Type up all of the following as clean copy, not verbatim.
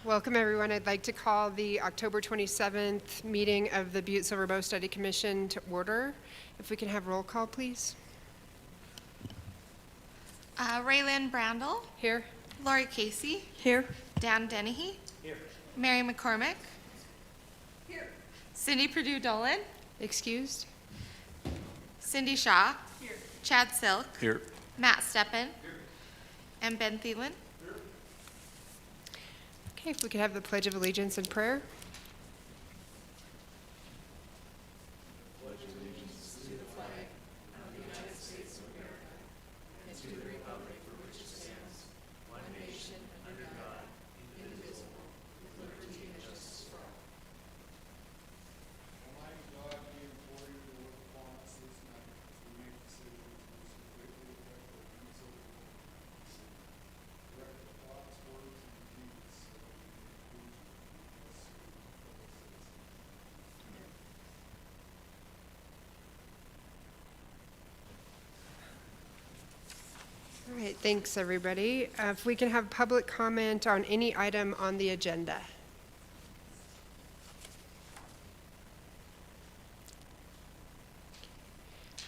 Welcome, everyone. I'd like to call the October 27th meeting of the Butte-Silver Bow Study Commission to order. If we can have roll call, please. Raylan Brandel. Here. Lori Casey. Here. Dan Dennehy. Here. Mary McCormick. Here. Cindy Perdue-Dolan. Excused. Cindy Shaw. Here. Chad Silk. Here. Matt Steppen. Here. And Ben Thielen. Okay, if we could have the Pledge of Allegiance and prayer. All right, thanks, everybody. If we can have public comment on any item on the agenda.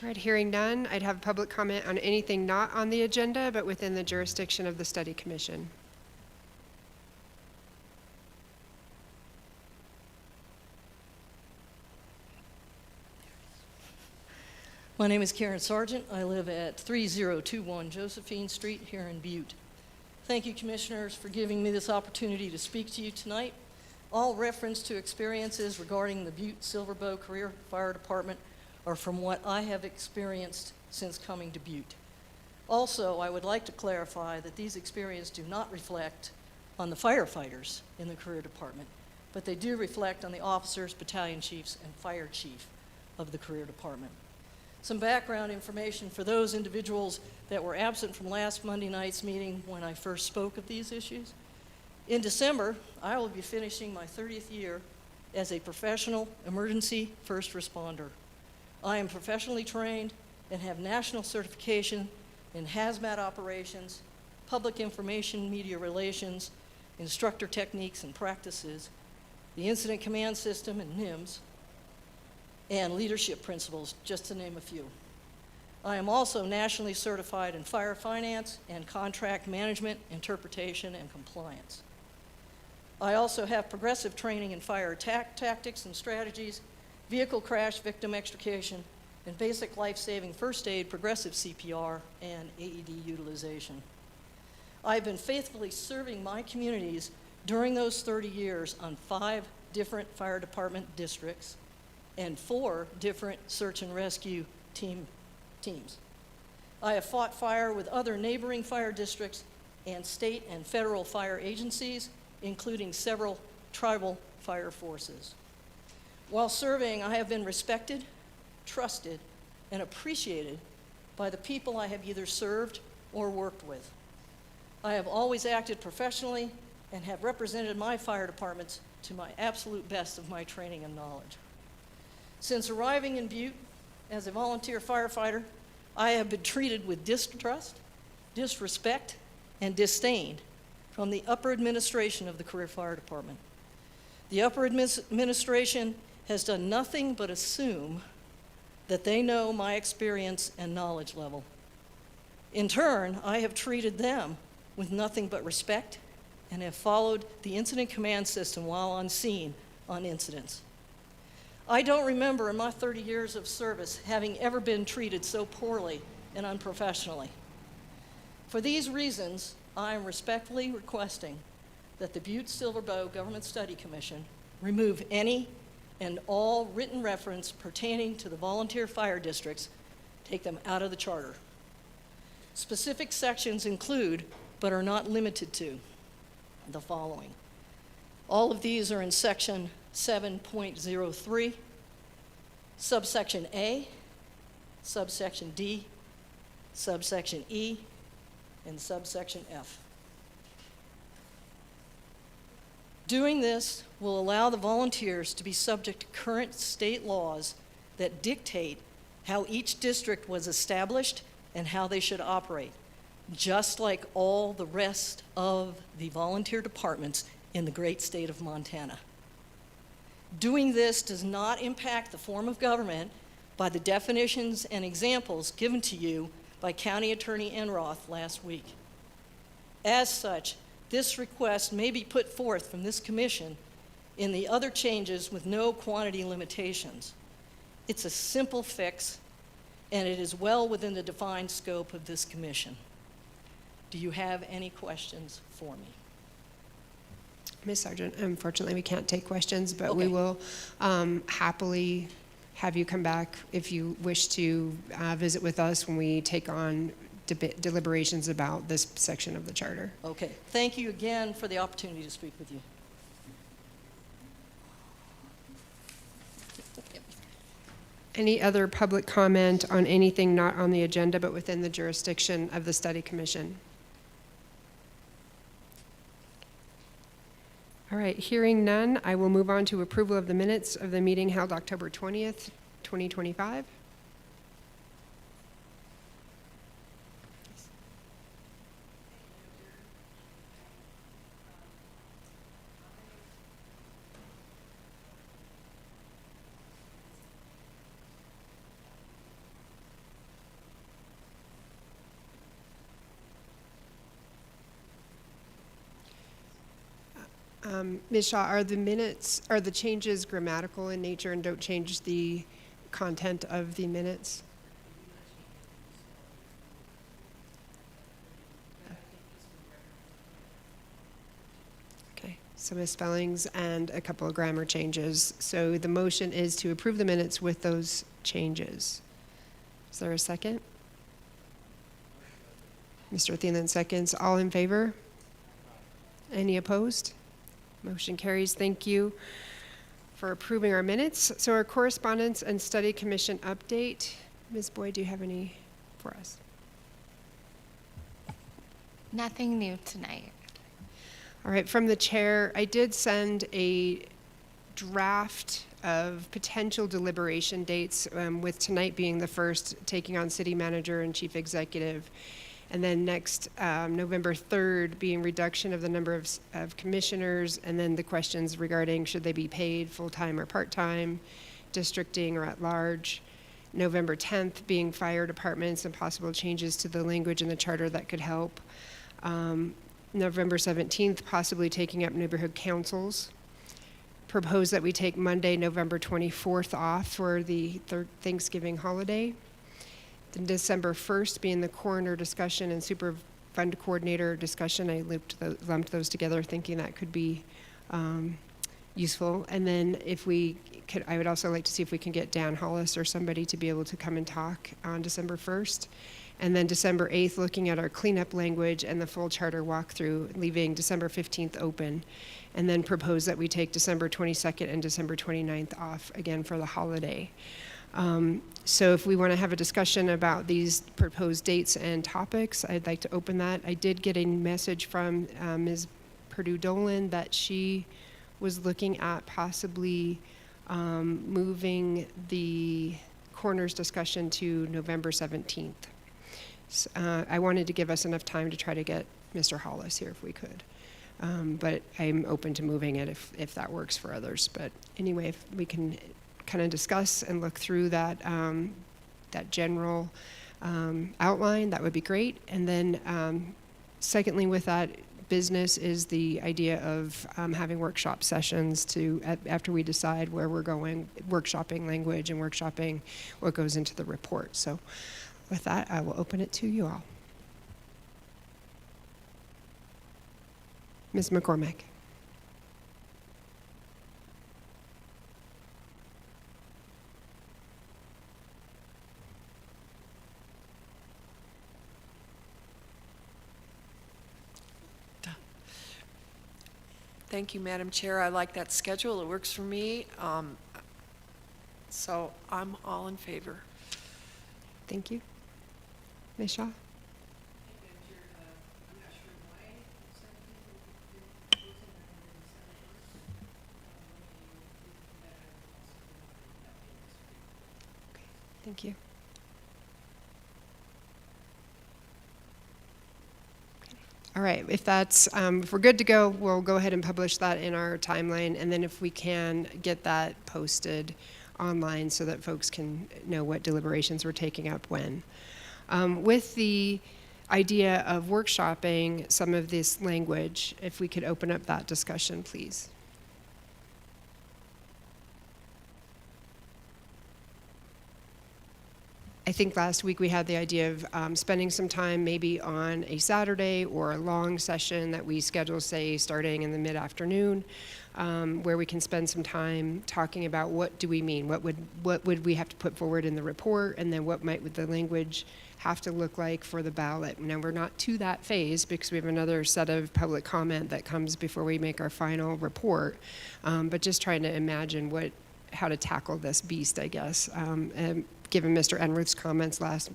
All right, hearing none, I'd have public comment on anything not on the agenda, but within the jurisdiction of the Study Commission. My name is Karen Sargent. I live at 3021 Josephine Street here in Butte. Thank you, Commissioners, for giving me this opportunity to speak to you tonight. All reference to experiences regarding the Butte-Silver Bow Career Fire Department are from what I have experienced since coming to Butte. Also, I would like to clarify that these experiences do not reflect on the firefighters in the Career Department, but they do reflect on the officers, battalion chiefs, and fire chief of the Career Department. Some background information for those individuals that were absent from last Monday night's meeting when I first spoke of these issues. In December, I will be finishing my 30th year as a professional emergency first responder. I am professionally trained and have national certification in hazmat operations, public information media relations, instructor techniques and practices, the incident command system and NIMS, and leadership principles, just to name a few. I am also nationally certified in fire finance and contract management, interpretation, and compliance. I also have progressive training in fire attack tactics and strategies, vehicle crash victim extrication, and basic life-saving first aid, progressive CPR, and AED utilization. I've been faithfully serving my communities during those 30 years on 5 different fire department districts and 4 different search and rescue teams. I have fought fire with other neighboring fire districts and state and federal fire agencies, including several tribal fire forces. While serving, I have been respected, trusted, and appreciated by the people I have either served or worked with. I have always acted professionally and have represented my fire departments to my absolute best of my training and knowledge. Since arriving in Butte as a volunteer firefighter, I have been treated with distrust, disrespect, and disdain from the upper administration of the Career Fire Department. The upper administration has done nothing but assume that they know my experience and knowledge level. In turn, I have treated them with nothing but respect and have followed the incident command system while on scene on incidents. I don't remember in my 30 years of service having ever been treated so poorly and unprofessionally. For these reasons, I am respectfully requesting that the Butte-Silver Bow Government Study Commission remove any and all written reference pertaining to the volunteer fire districts, take them out of the charter. Specific sections include, but are not limited to, the following. All of these are in section 7.03, subsection A, subsection D, subsection E, and subsection F. Doing this will allow the volunteers to be subject to current state laws that dictate how each district was established and how they should operate, just like all the rest of the volunteer departments in the great state of Montana. Doing this does not impact the form of government by the definitions and examples given to you by County Attorney Enroth last week. As such, this request may be put forth from this commission in the other changes with no quantity limitations. It's a simple fix, and it is well within the defined scope of this commission. Do you have any questions for me? Ms. Sargent, unfortunately, we can't take questions, but we Okay. will happily have you come back if you wish to visit with us when we take on deliberations about this section of the charter. Okay. Thank you again for the opportunity to speak with you. Any other public comment on anything not on the agenda but within the jurisdiction of the study commission? All right, hearing none, I will move on to approval of the minutes of the meeting held October 20th, 2025. Ms. Shaw, are the changes grammatical in nature and don't change the content of the minutes? Okay, so misspellings and a couple of grammar changes. So the motion is to approve the minutes with those changes. Is there a second? Mr. Thielen seconds. All in favor? Any opposed? Motion carries. Thank you for approving our minutes. So our correspondence and study commission update. Ms. Boyd, do you have any for us? Nothing new tonight. All right, from the chair, I did send a draft of potential deliberation dates, with tonight being the first, taking on city manager and chief executive. And then next, November 3rd, being reduction of the number of commissioners, and then the questions regarding should they be paid full-time or part-time, districting or at large. November 10th, being fire departments and possible changes to the language in the charter that could help. November 17th, possibly taking up neighborhood councils. Propose that we take Monday, November 24th off for the Thanksgiving holiday. Then December 1st being the coroner discussion and super fund coordinator discussion. I lumped those together thinking that could be useful. And then if we could, I would also like to see if we can get Dan Hollis or somebody to be able to come and talk on December 1st. And then December 8th, looking at our cleanup language and the full charter walkthrough, leaving December 15th open. And then propose that we take December 22nd and December 29th off again for the holiday. So if we want to have a discussion about these proposed dates and topics, I'd like to open that. I did get a message from Ms. Purdue-Dolan that she was looking at possibly moving the coroner's discussion to November 17th. So, I wanted to give us enough time to try to get Mr. Hollis here if we could. But I'm open to moving it if that works for others. But anyway, if we can kind of discuss and look through that that general outline, that would be great. And then secondly, with that business is the idea of having workshop sessions after we decide where we're going, workshopping language and workshopping what goes into the report. So with that, I will open it to you all. Ms. McCormick. Thank you, Madam Chair. I like that schedule. It works for me. So I'm all in favor. Thank you. Ms. Shaw? Thank you. All right, if that's, if we're good to go, we'll go ahead and publish that in our timeline, and then if we can, get that posted online so that folks can know what deliberations we're taking up when. With the idea of workshopping some of this language, if we could open up that discussion, please. I think last week we had the idea of spending some time maybe on a Saturday or a long session that we schedule, say, starting in the mid-afternoon, where we can spend some time talking about what do we mean, what would we have to put forward in the report, and then what might the language have to look like for the ballot. Now, we're not to that phase because we have another set of public comment that comes before we make our final report, but just trying to imagine how to tackle this beast, I guess. And given Mr. Enruth's comments last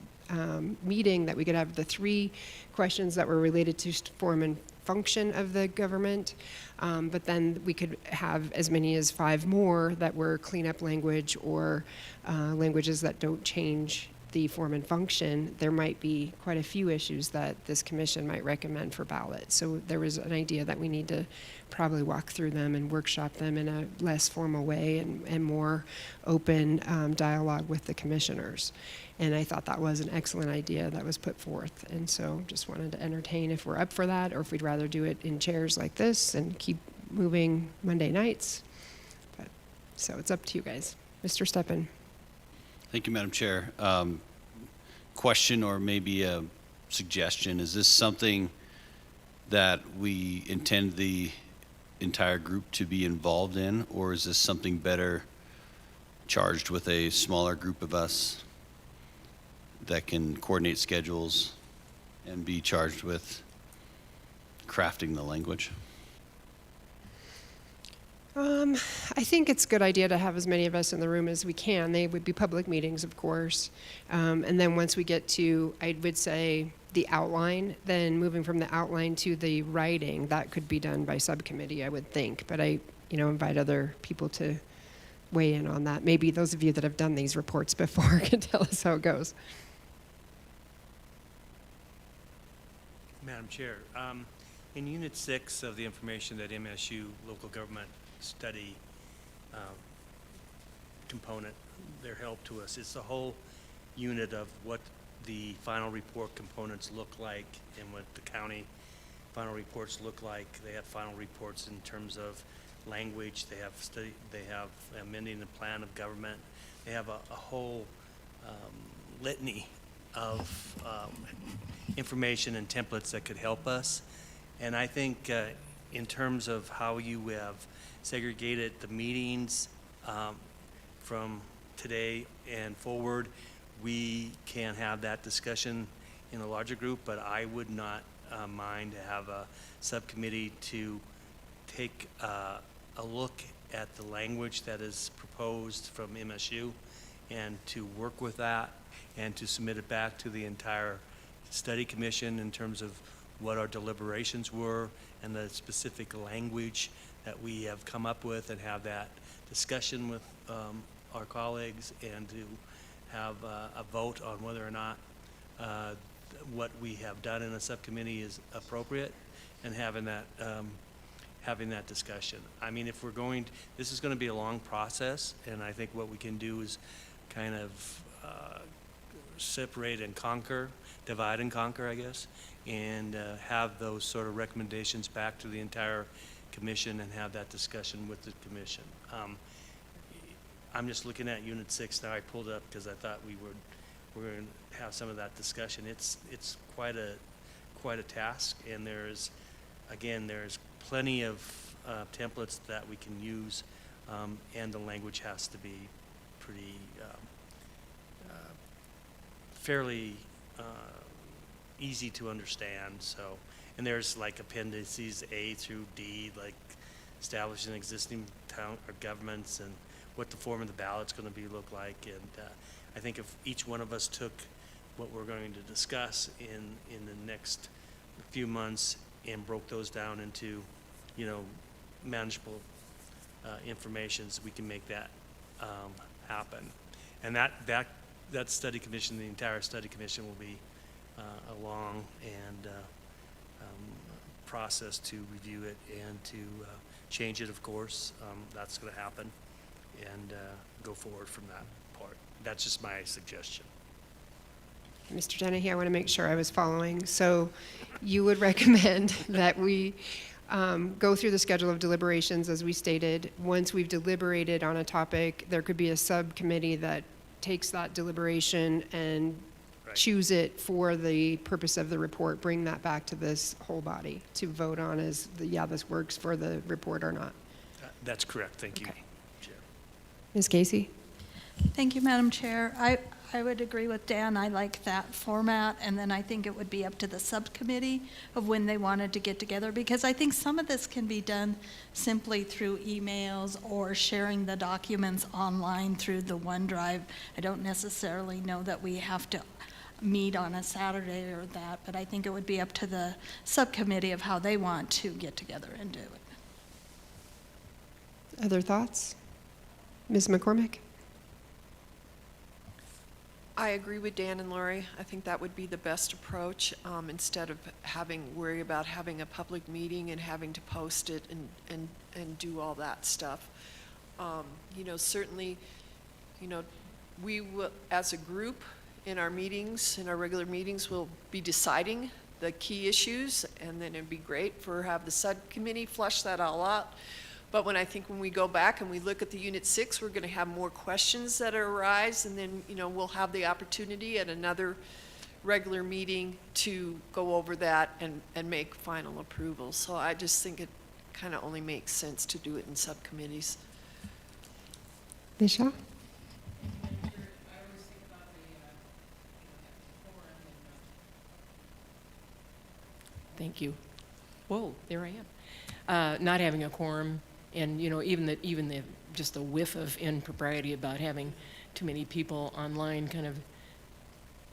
meeting, that we could have the 3 questions that were related to form and function of the government, but then we could have as many as 5 more that were cleanup language or languages that don't change the form and function. There might be quite a few issues that this commission might recommend for ballot. So there was an idea that we need to probably walk through them and workshop them in a less formal way and more open dialogue with the commissioners. And I thought that was an excellent idea that was put forth. And so just wanted to entertain if we're up for that, or if we'd rather do it in chairs like this and keep moving Monday nights. So it's up to you guys. Mr. Steppen. Thank you, Madam Chair. Question or maybe a suggestion. Is this something that we intend the entire group to be involved in, or is this something better charged with a smaller group of us that can coordinate schedules and be charged with crafting the language? I think it's a good idea to have as many of us in the room as we can. They would be public meetings, of course. And then once we get to, I would say, the outline, then moving from the outline to the writing, that could be done by subcommittee, I would think. But I, invite other people to weigh in on that. Maybe those of you that have done these reports before can tell us how it goes. Madam Chair, in Unit 6 of the information that MSU local government study component, their help to us, it's a whole unit of what the final report components look like and what the county final reports look like. They have final reports in terms of language. They have amending the plan of government. They have a whole litany of information and templates that could help us. And I think in terms of how you have segregated the meetings from today and forward, we can have that discussion in a larger group, but I would not mind to have a subcommittee to take a look at the language that is proposed from MSU and to work with that and to submit it back to the entire study commission in terms of what our deliberations were and the specific language that we have come up with, and have that discussion with our colleagues, and to have a vote on whether or not what we have done in a subcommittee is appropriate, and having that discussion. I mean, if we're going to, this is going to be a long process, and I think what we can do is kind of separate and conquer, divide and conquer, I guess, and have those sort of recommendations back to the entire commission and have that discussion with the commission. I'm just looking at Unit 6 now. I pulled up because I thought we're going to have some of that discussion. It's quite a task, and there's plenty of templates that we can use, and the language has to be pretty fairly easy to understand. So, and there's like appendices A through D, like establishing existing town or governments and what the form of the ballot's going to be look like. And I think if each one of us took what we're going to discuss in the next few months and broke those down into, manageable informations, we can make that happen. And that study commission, the entire study commission, will be a long and process to review it and to change it, of course. That's going to happen, and go forward from that part. That's just my suggestion. Mr. Dennehy, I want to make sure I was following. So you would recommend that we go through the schedule of deliberations as we stated. Once we've deliberated on a topic, there could be a subcommittee that takes that deliberation and Right. choose it for the purpose of the report, bring that back to this whole body to vote on as, yeah, this works for the report or not. That's correct. Thank you, Okay. Chair. Ms. Casey? Thank you, Madam Chair. I would agree with Dan. I like that format, and then I think it would be up to the subcommittee of when they wanted to get together, because I think some of this can be done simply through emails or sharing the documents online through the OneDrive. I don't necessarily know that we have to meet on a Saturday or that, but I think it would be up to the subcommittee of how they want to get together and do it. Other thoughts? Ms. McCormick? I agree with Dan and Lori. I think that would be the best approach, instead of worry about having a public meeting and having to post it and do all that stuff. Certainly, we will, as a group, in our meetings, in our regular meetings, we'll be deciding the key issues, and then it'd be great have the subcommittee flush that all out. But when we go back and we look at the Unit 6, we're going to have more questions that arise, and then, we'll have the opportunity at another regular meeting to go over that and make final approval. So I just think it kind of only makes sense to do it in subcommittees. Ms. Shaw? Thank you. Whoa, there I am. Not having a quorum, and even the just a whiff of impropriety about having too many people online, kind of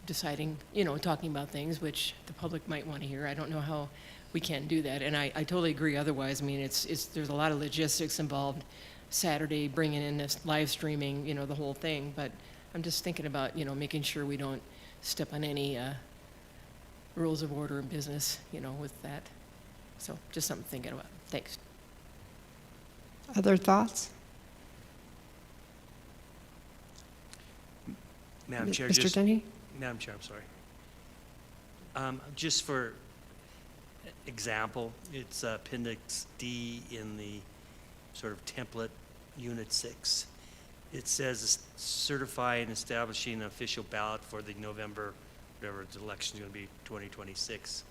deciding, talking about things which the public might want to hear. I don't know how we can do that, and I totally agree. Otherwise, I mean, there's a lot of logistics involved. Saturday, bringing in this live streaming, the whole thing. But I'm just thinking about, making sure we don't step on any rules of order and business, with that. So just something thinking about. Thanks. Other thoughts? Madam Chair, Mr. Denny? Madam Chair, I'm sorry. Just for example, it's Appendix D in the sort of template, Unit 6. It says certify and establishing an official ballot for the November, whatever the election's going to be, 2026.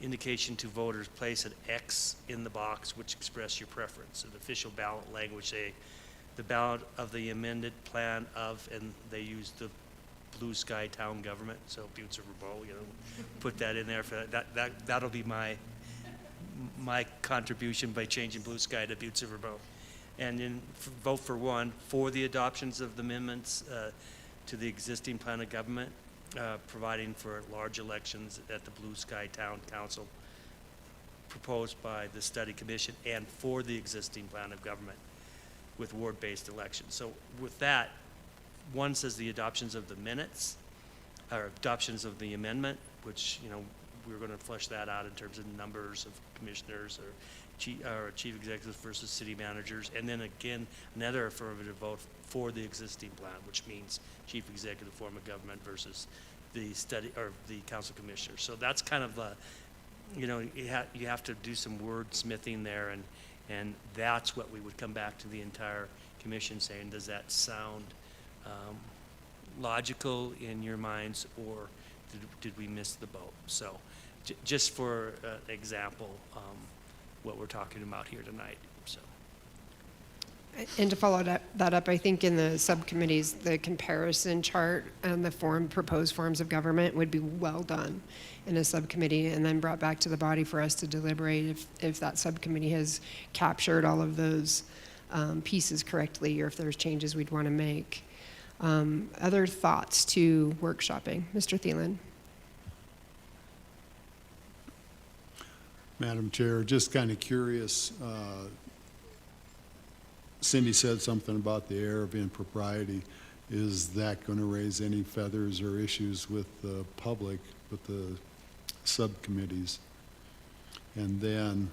Indication to voters, place an X in the box which express your preference. An official ballot language, say the ballot of the amended plan of, and they use the Blue Sky Town Government, so Butte-Silver Bowl, put that in there for that'll be my contribution by changing Blue Sky to Butte-Silver Bowl. And then vote for one, for the adoptions of the amendments to the existing plan of government, providing for large elections at the Blue Sky Town Council proposed by the study commission, and for the existing plan of government with ward-based elections. So with that, one says the adoptions of the minutes, or adoptions of the amendment, which, we're going to flesh that out in terms of numbers of commissioners or chief executives versus city managers. And then again, another affirmative vote for the existing plan, which means chief executive form of government versus the study or the council commissioners. So that's kind of you have to do some wordsmithing there, and that's what we would come back to the entire commission saying, does that sound logical in your minds, or did we miss the boat? So just for example, what we're talking about here tonight. So. And to follow that up, I think in the subcommittees, the comparison chart and the proposed forms of government would be well done in a subcommittee and then brought back to the body for us to deliberate if that subcommittee has captured all of those pieces correctly, or if there's changes we'd want to make. Other thoughts to workshopping? Mr. Thielen. Madam Chair, just kind of curious, Cindy said something about the air of impropriety. Is that going to raise any feathers or issues with the public, with the subcommittees? and then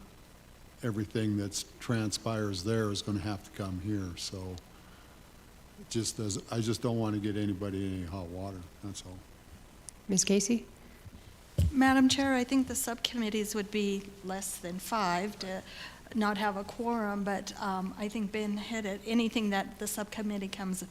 everything that transpires there is going to have to come here. So I just don't want to get anybody in any hot water, that's all. Ms. Casey? Madam Chair, I think the subcommittees would be less than 5 to not have a quorum, but I think Ben hit it. Anything that the subcommittee comes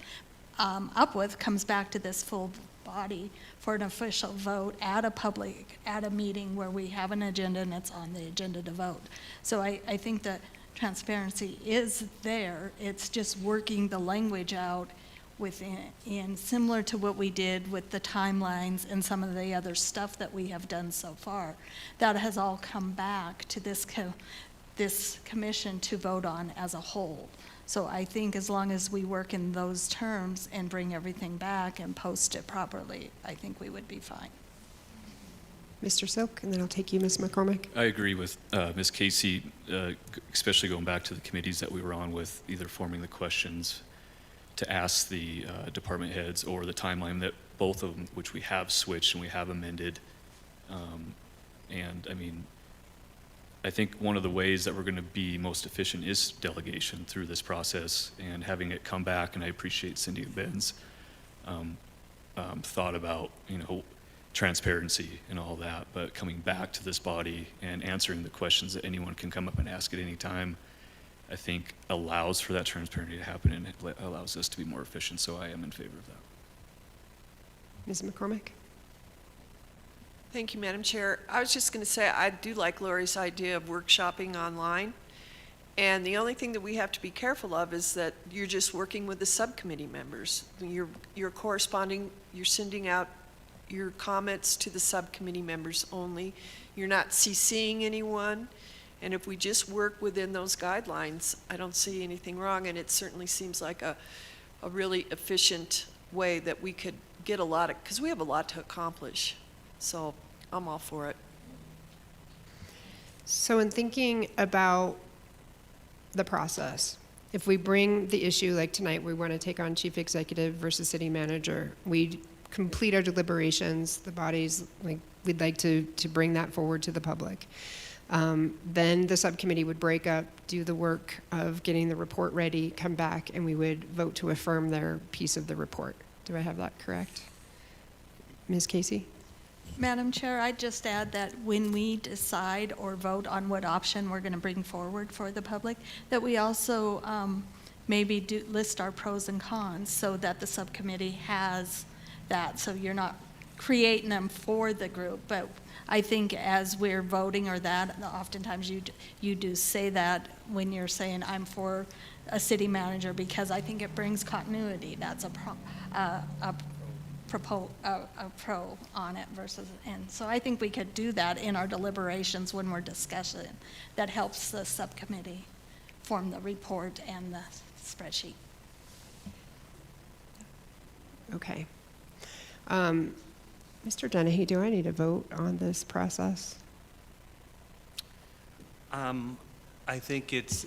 up with comes back to this full body for an official vote at a meeting where we have an agenda and it's on the agenda to vote. So I think that transparency is there. It's just working the language out within, similar to what we did with the timelines and some of the other stuff that we have done so far. That has all come back to this commission to vote on as a whole. So I think as long as we work in those terms and bring everything back and post it properly, I think we would be fine. Mr. Silk, and then I'll take you, Ms. McCormick. I agree with Ms. Casey, especially going back to the committees that we were on with, either forming the questions to ask the department heads or the timeline, that both of them, which we have switched and we have amended. And I mean, I think one of the ways that we're going to be most efficient is delegation through this process and having it come back. And I appreciate Cindy and Ben's thought about, transparency and all that, but coming back to this body and answering the questions that anyone can come up and ask at any time, I think allows for that transparency to happen and it allows us to be more efficient. So I am in favor of that. Ms. McCormick? Thank you, Madam Chair. I was just going to say, I do like Lori's idea of workshopping online. And the only thing that we have to be careful of is that you're just working with the subcommittee members. You're corresponding, you're sending out your comments to the subcommittee members only. You're not CCing anyone. And if we just work within those guidelines, I don't see anything wrong. And it certainly seems like a really efficient way that we could get a lot of, because we have a lot to accomplish. So I'm all for it. So in thinking about the process, if we bring the issue like tonight, we want to take on chief executive versus city manager, we complete our deliberations, the bodies, we'd like to bring that forward to the public. Then the subcommittee would break up, do the work of getting the report ready, come back, and we would vote to affirm their piece of the report. Do I have that correct? Ms. Casey? Madam Chair, I'd just add that when we decide or vote on what option we're going to bring forward for the public, that we also maybe list our pros and cons so that the subcommittee has that. So you're not creating them for the group, but I think as we're voting or that, oftentimes you do say that when you're saying I'm for a city manager because I think it brings continuity. That's a pro on it versus, and so I think we could do that in our deliberations when we're discussing. That helps the subcommittee form the report and the spreadsheet. Okay. Mr. Dennehy, do I need to vote on this process? I think it's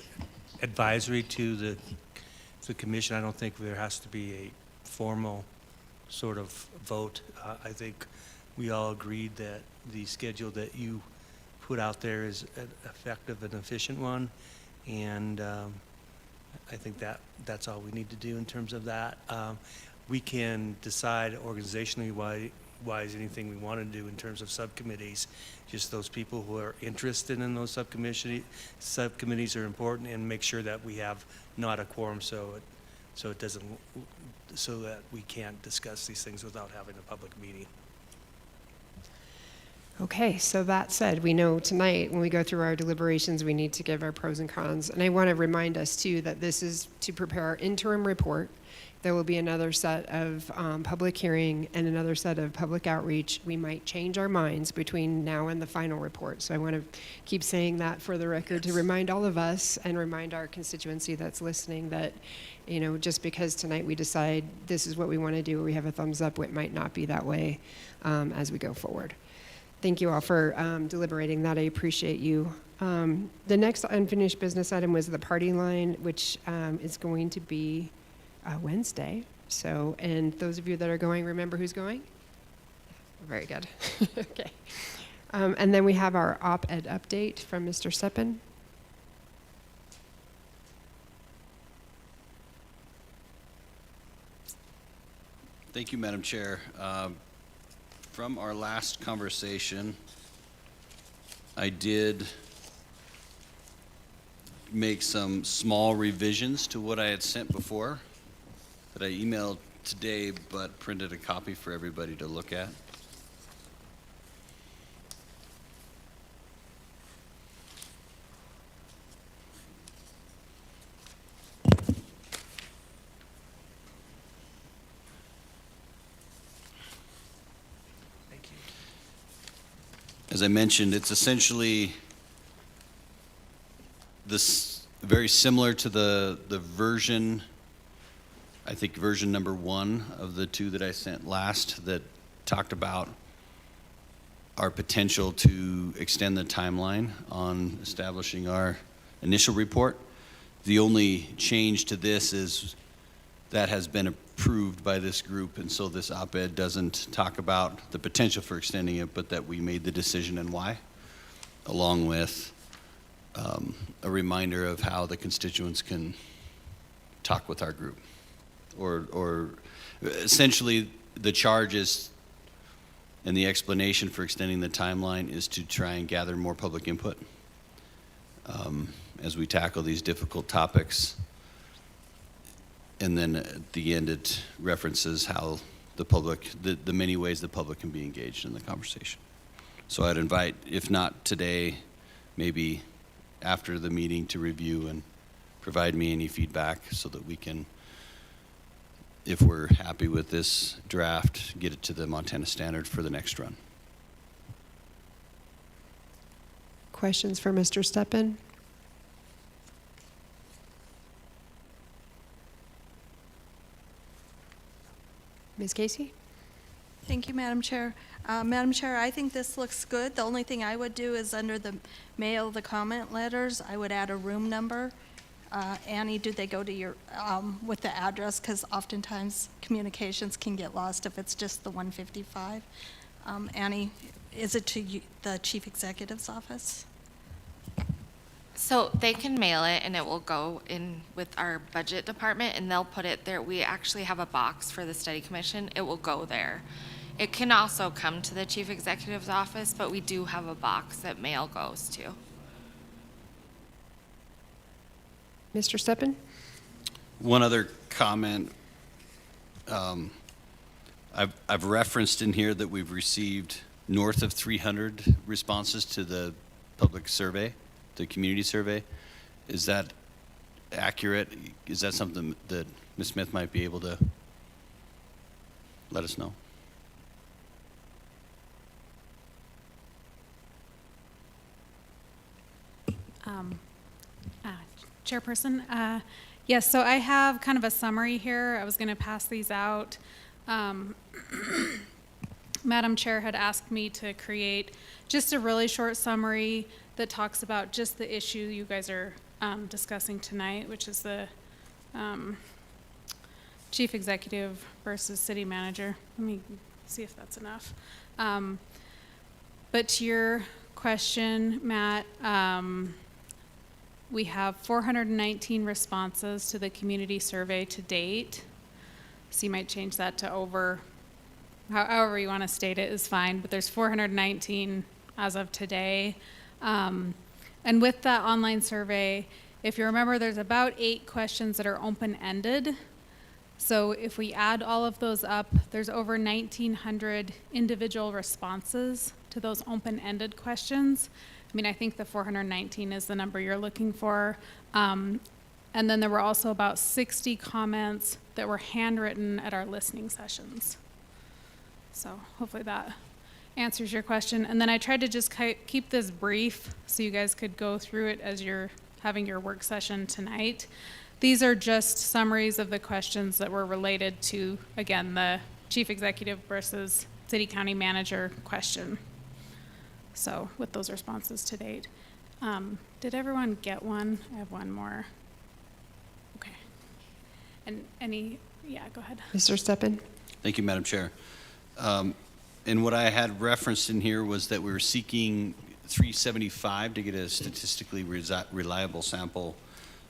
advisory to the commission. I don't think there has to be a formal sort of vote. I think we all agreed that the schedule that you put out there is an effective and efficient one, and I think that's all we need to do in terms of that. We can decide organizationally wise anything we want to do in terms of subcommittees. Just those people who are interested in those subcommittees are important, and make sure that we have not a quorum so that we can't discuss these things without having a public meeting. Okay, so that said, we know tonight when we go through our deliberations, we need to give our pros and cons. And I want to remind us too that this is to prepare our interim report. There will be another set of public hearing and another set of public outreach. We might change our minds between now and the final report. So I want to keep saying that for the record to remind all of us and remind our constituency that's listening that, just because tonight we decide this is what we want to do, or we have a thumbs up, it might not be that way as we go forward. Thank you all for deliberating that. I appreciate you. The next unfinished business item was the party line, which is going to be Wednesday. So, and those of you that are going, remember who's going? Very good. Okay. And then we have our op-ed update from Mr. Steppen. Thank you, Madam Chair. From our last conversation, I did make some small revisions to what I had sent before that I emailed today, but printed a copy for everybody to look at. Thank you. As I mentioned, it's essentially this very similar to the version, I think version number 1 of the 2 that I sent last that talked about our potential to extend the timeline on establishing our initial report. The only change to this is that has been approved by this group, and so this op-ed doesn't talk about the potential for extending it, but that we made the decision and why, along with a reminder of how the constituents can talk with our group. Or essentially, the charge is, and the explanation for extending the timeline is to try and gather more public input as we tackle these difficult topics. And then at the end, it references how the public, the many ways the public can be engaged in the conversation. So I'd invite, if not today, maybe after the meeting, to review and provide me any feedback so that we can, if we're happy with this draft, get it to the Montana Standard for the next run. Questions for Mr. Steppen? Ms. Casey? Thank you, Madam Chair. Madam Chair, I think this looks good. The only thing I would do is under the mail, the comment letters, I would add a room number. Annie, do they go to your, with the address? Because oftentimes communications can get lost if it's just the 155. Annie, is it to you, the Chief Executive's office? So they can mail it and it will go in with our budget department and they'll put it there. We actually have a box for the study commission. It will go there. It can also come to the chief executive's office, but we do have a box that mail goes to. Mr. Steppen? One other comment. I've referenced in here that we've received north of 300 responses to the public survey, the community survey. Is that accurate? Is that something that Ms. Smith might be able to let us know? Chairperson, yes, so I have kind of a summary here. I was going to pass these out. Madam Chair had asked me to create just a really short summary that talks about just the issue you guys are discussing tonight, which is the chief executive versus city manager. Let me see if that's enough. But to your question, Matt, we have 419 responses to the community survey to date. So you might change that to over, however you want to state it is fine, but there's 419 as of today. And with that online survey, if you remember, there's about 8 questions that are open-ended. So if we add all of those up, there's over 1,900 individual responses to those open-ended questions. I mean, I think the 419 is the number you're looking for. And then there were also about 60 comments that were handwritten at our listening sessions. So hopefully that answers your question. And then I tried to just keep this brief so you guys could go through it as you're having your work session tonight. These are just summaries of the questions that were related to, again, the chief executive versus city county manager question. So with those responses to date. Did everyone get one? I have one more. Okay. And any, yeah, go ahead. Mr. Steppen? Thank you, Madam Chair. And what I had referenced in here was that we were seeking 375 to get a statistically reliable sample.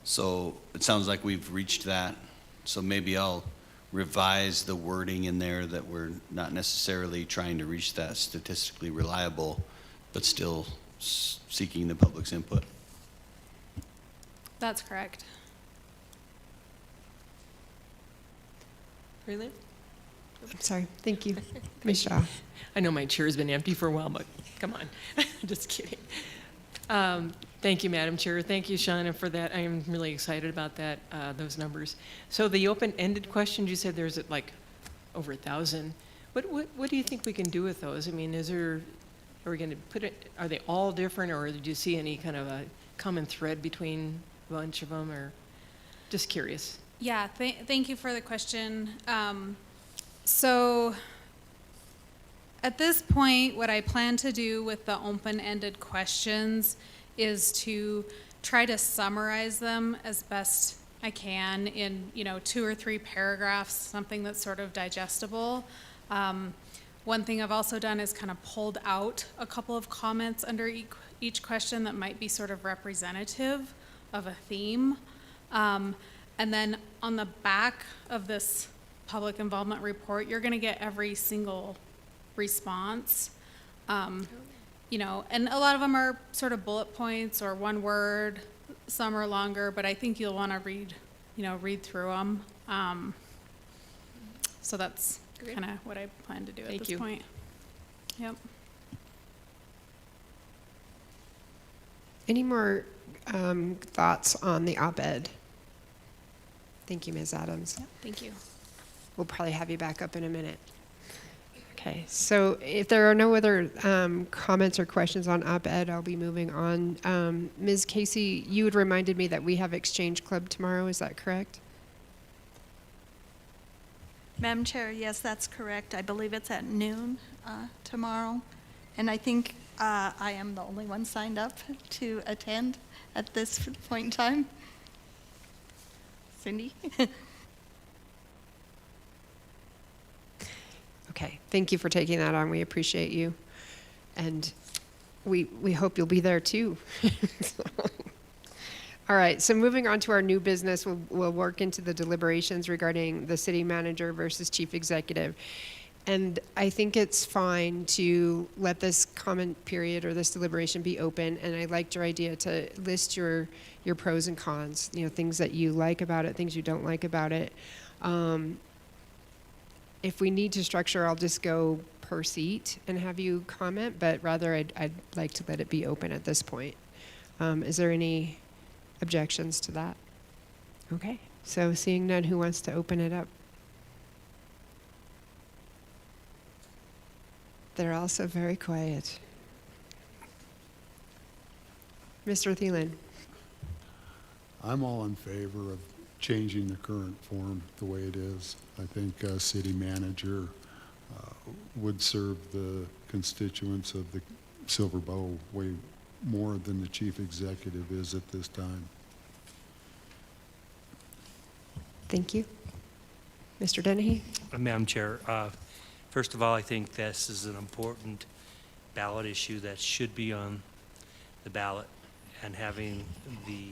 So it sounds like we've reached that. So maybe I'll revise the wording in there that we're not necessarily trying to reach that statistically reliable, but still seeking the public's input. That's correct. Really? I'm sorry. Thank you. Ms. Shaw. I know my chair's been empty for a while, but come on. Just kidding. Thank you, Madam Chair. Thank you, Shauna, for that. I am really excited about that, those numbers. So the open-ended questions, you said there's like over 1,000. What do you think we can do with those? I mean, are we going to put it, are they all different, or did you see any kind of a common thread between a bunch of them, or just curious? Yeah, thank you for the question. So at this point, what I plan to do with the open-ended questions is to try to summarize them as best I can in, 2 or 3 paragraphs, something that's sort of digestible. One thing I've also done is kind of pulled out a couple of comments under each question that might be sort of representative of a theme. And then on the back of this public involvement report, you're going to get every single response. And a lot of them are sort of bullet points or one word. Some are longer, but I think you'll want to read through them. So that's kind of what I plan to do at this point. Yep. Any more thoughts on the op-ed? Thank you, Ms. Adams. Yep. Thank you. We'll probably have you back up in a minute. Okay, so if there are no other comments or questions on op-ed, I'll be moving on. Ms. Casey, you had reminded me that we have Exchange Club tomorrow, is that correct? Madam Chair, yes, that's correct. I believe it's at noon tomorrow. And I think I am the only one signed up to attend at this point in time. Cindy? Okay, thank you for taking that on. We appreciate you. And we hope you'll be there too. All right, so moving on to our new business, we'll work into the deliberations regarding the city manager versus chief executive. And I think it's fine to let this comment period or this deliberation be open. And I liked your idea to list your pros and cons, things that you like about it, things you don't like about it. If we need to structure, I'll just go per seat and have you comment, but rather I'd like to let it be open at this point. Is there any objections to that? Okay, so seeing none, who wants to open it up? They're also very quiet. Mr. Thielen. I'm all in favor of changing the current form the way it is. I think a city manager would serve the constituents of the Silver Bow way more than the chief executive is at this time. Thank you. Mr. Dennehy? Madam Chair, first of all, I think this is an important ballot issue that should be on the ballot, and having the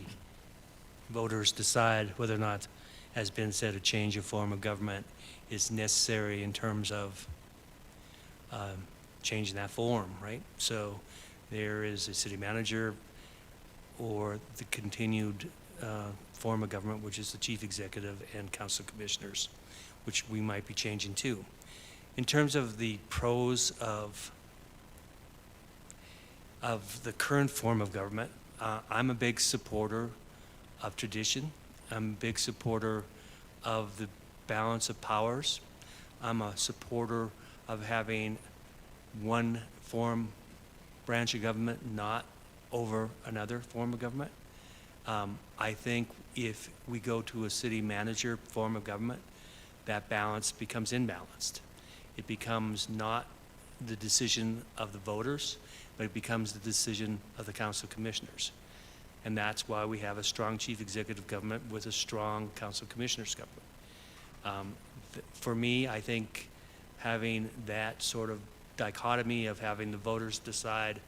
voters decide whether or not, as been said, a change of form of government is necessary in terms of changing that form, right? So there is a city manager or the continued form of government, which is the chief executive and council commissioners, which we might be changing too. In terms of the pros of the current form of government, I'm a big supporter of tradition. I'm a big supporter of the balance of powers. I'm a supporter of having one branch of government not over another form of government. I think if we go to a city manager form of government, that balance becomes imbalanced. It becomes not the decision of the voters, but it becomes the decision of the council commissioners. And that's why we have a strong chief executive government with a strong council commissioners government. For me, I think having that sort of dichotomy of having the voters decide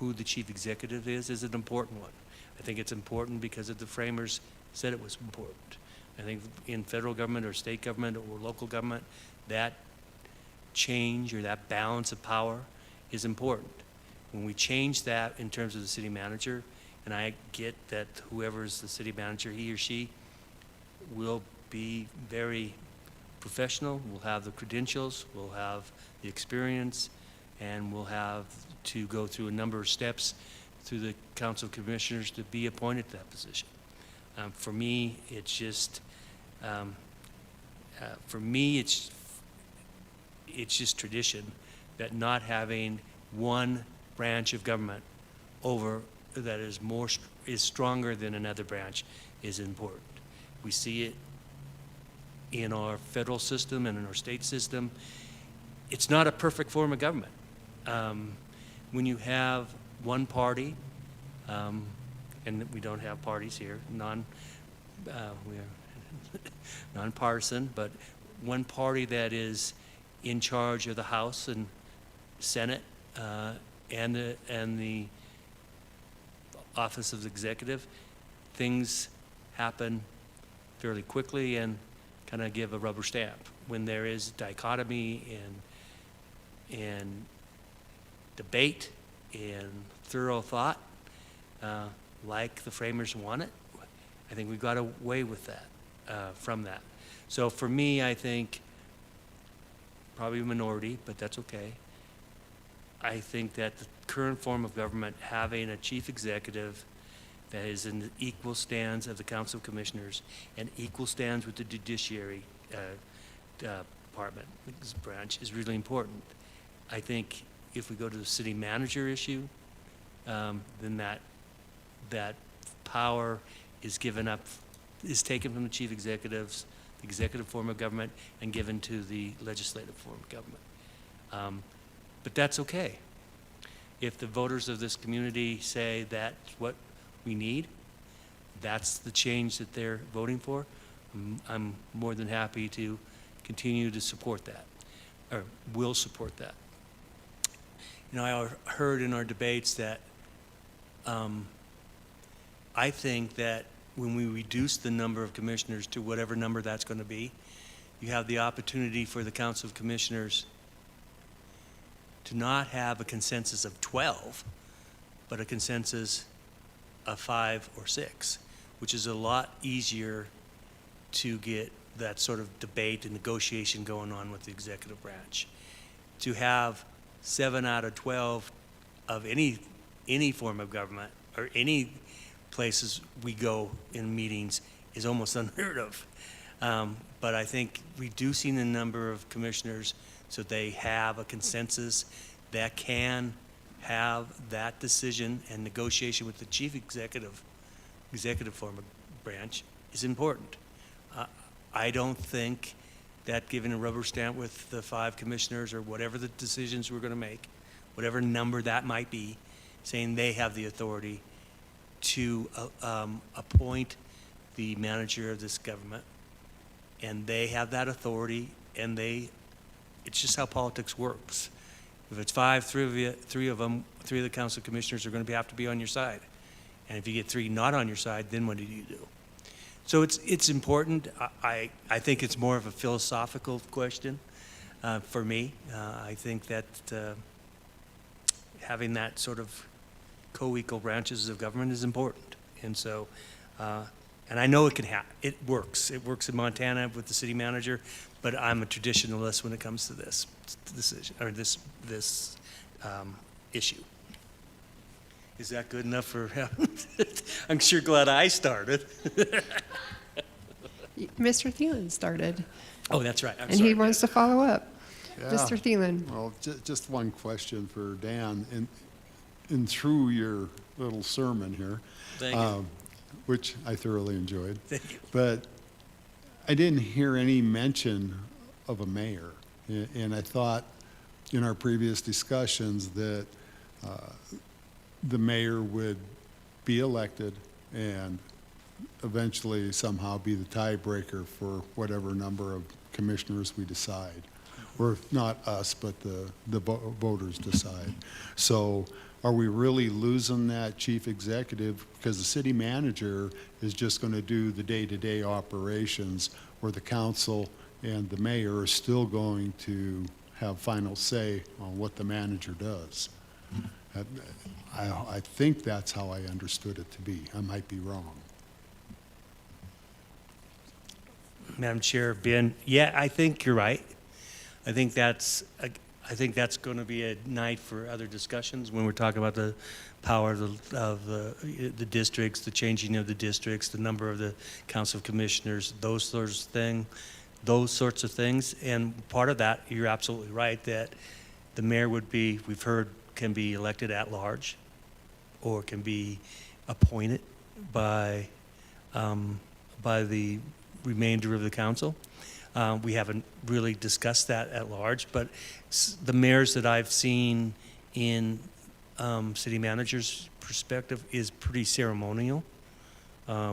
who the chief executive is an important one. I think it's important because the framers said it was important. I think in federal government or state government or local government, that change or that balance of power is important. When we change that in terms of the city manager, and I get that whoever is the city manager, he or she will be very professional, will have the credentials, will have the experience, and will have to go through a number of steps through the Council of Commissioners to be appointed to that position. For me, it's just, it's just tradition that not having one branch of government over that is stronger than another branch is important. We see it in our federal system and in our state system. It's not a perfect form of government. When you have one party, and we don't have parties here, we are nonpartisan, but one party that is in charge of the House and Senate and the Office of the Executive, things happen fairly quickly and kind of give a rubber stamp. When there is dichotomy and debate and thorough thought, like the framers want it, I think we got away with that, from that. So for me, I think probably a minority, but that's okay. I think that the current form of government, having a chief executive that is in the equal stands of the Council of Commissioners and equal stands with the judiciary department, this branch, is really important. I think if we go to the city manager issue, then that power is given up, is taken from the chief executives, the executive form of government, and given to the legislative form of government. But that's okay. If the voters of this community say that's what we need, that's the change that they're voting for, I'm more than happy to continue to support that, or will support that. You know, I heard in our debates that I think that when we reduce the number of commissioners to whatever number that's going to be, you have the opportunity for the Council of Commissioners to not have a consensus of 12, but a consensus of 5 or 6, which is a lot easier to get that sort of debate and negotiation going on with the executive branch. To have 7 out of 12 of any form of government or any places we go in meetings is almost unheard of. But I think reducing the number of commissioners so they have a consensus that can have that decision and negotiation with the chief executive form of branch is important. I don't think that giving a rubber stamp with the 5 commissioners or whatever the decisions we're going to make, whatever number that might be, saying they have the authority to appoint the manager of this government, and they have that authority, and it's just how politics works. If it's 5, 3 of the Council of Commissioners are going to have to be on your side. And if you get 3 not on your side, then what do you do? So it's important. I think it's more of a philosophical question for me. I think that having that sort of co-equal branches of government is important. And so, and I know it works. It works in Montana with the city manager, but I'm a traditionalist when it comes to this decision or this issue. Is that good enough for him? I'm sure glad I started. Mr. Thielen started, Oh, that's right. I'm and sorry. he wants to follow up. Yeah. Mr. Thielen. Well, just one question for Dan. And through your little sermon here, Thank you. which I thoroughly enjoyed, Thank you. but I didn't hear any mention of a mayor. And I thought in our previous discussions that the mayor would be elected and eventually somehow be the tiebreaker for whatever number of commissioners we decide. or not us, but the voters decide. So are we really losing that chief executive because the city manager is just going to do the day-to-day operations, or the council and the mayor are still going to have final say on what the manager does? I think that's how I understood it to be. I might be wrong. Madam Chair, Ben, yeah, I think you're right. I think that's going to be a night for other discussions when we're talking about the power of the districts, the changing of the districts, the number of the Council of Commissioners, those sorts of things. And part of that, you're absolutely right, that the mayor would be, we've heard, can be elected at large, or can be appointed by the remainder of the council. We haven't really discussed that at large, but the mayors that I've seen in city managers' perspective is pretty ceremonial.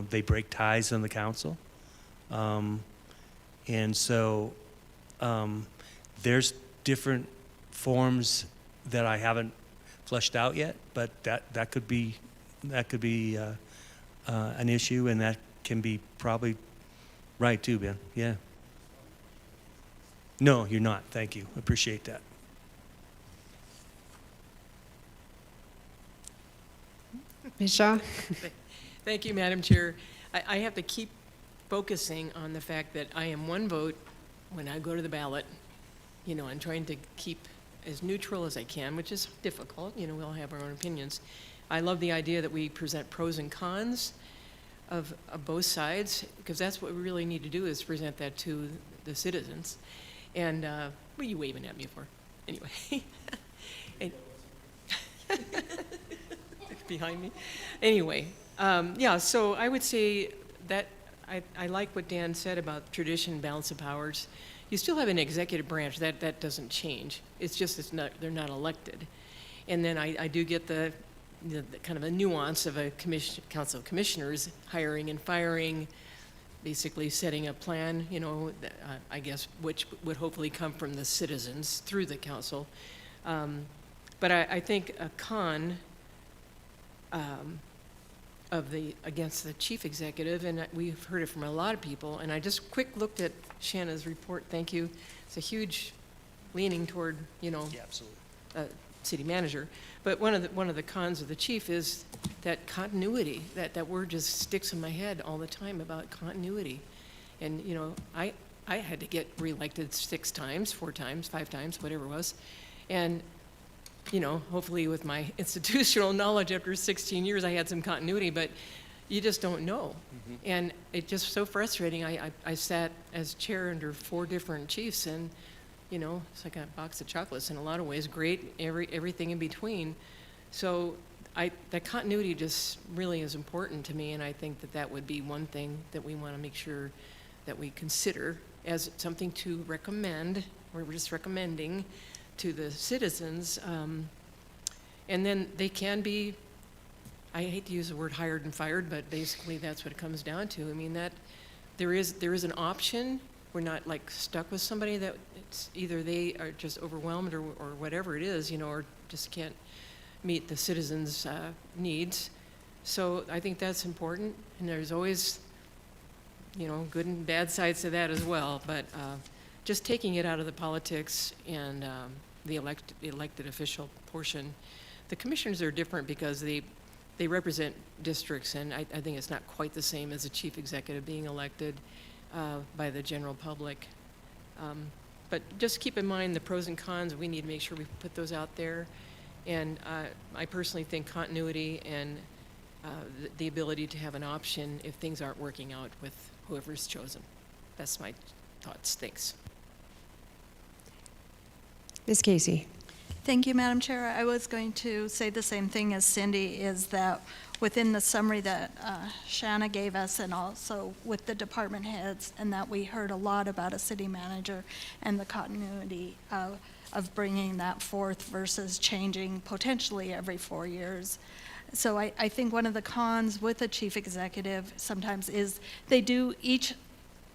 They break ties on the council. And so there's different forms that I haven't fleshed out yet, but that could be an issue, and that can be probably right too, Ben. Yeah. No, you're not. Thank you. Appreciate that. Ms. Shaw? Thank you, Madam Chair. I have to keep focusing on the fact that I am one vote when I go to the ballot. You know, I'm trying to keep as neutral as I can, which is difficult. You know, we all have our own opinions. I love the idea that we present pros and cons of both sides, because that's what we really need to do, is present that to the citizens. And what are you waving at me for? Anyway. And behind me. Anyway, yeah, so I would say that I like what Dan said about tradition and balance of powers. You still have an executive branch. That doesn't change. It's just they're not elected. And then I do get the kind of a nuance of a council of commissioners hiring and firing, basically setting a plan, you know, I guess, which would hopefully come from the citizens through the council. But I think a con against the chief executive, and we've heard it from a lot of people, and I just quick looked at Shanna's report, thank you. It's a huge leaning toward, you know, Yeah, absolutely. City manager. But one of the cons of the chief is that continuity. That word just sticks in my head all the time about continuity. And you know, I had to get reelected 6 times, 4 times, 5 times, whatever it was. And you know, hopefully with my institutional knowledge after 16 years, I had some continuity, but you just don't know. Mm-hmm. And it's just so frustrating. I sat as chair under 4 different chiefs, and you know, it's like a box of chocolates in a lot of ways, great, everything in between. So that continuity just really is important to me, and I think that would be one thing that we want to make sure that we consider as something to recommend, or we're just recommending to the citizens. And then they can be, I hate to use the word hired and fired, but basically that's what it comes down to. I mean, that there is an option. We're not like stuck with somebody that it's either they are just overwhelmed or whatever it is, you know, or just can't meet the citizens' needs. So I think that's important, and there's always, you know, good and bad sides to that as well. But just taking it out of the politics and the elected official portion. The commissioners are different because they represent districts, and I think it's not quite the same as a chief executive being elected by the general public. But just keep in mind the pros and cons. We need to make sure we put those out there. And I personally think continuity and the ability to have an option if things aren't working out with whoever's chosen. That's my thoughts. Thanks. Ms. Casey? Thank you, Madam Chair. I was going to say the same thing as Cindy, is that within the summary that Shanna gave us, and also with the department heads, and that we heard a lot about a city manager and the continuity of bringing that forth versus changing potentially every 4 years. So I think one of the cons with a chief executive sometimes is they do each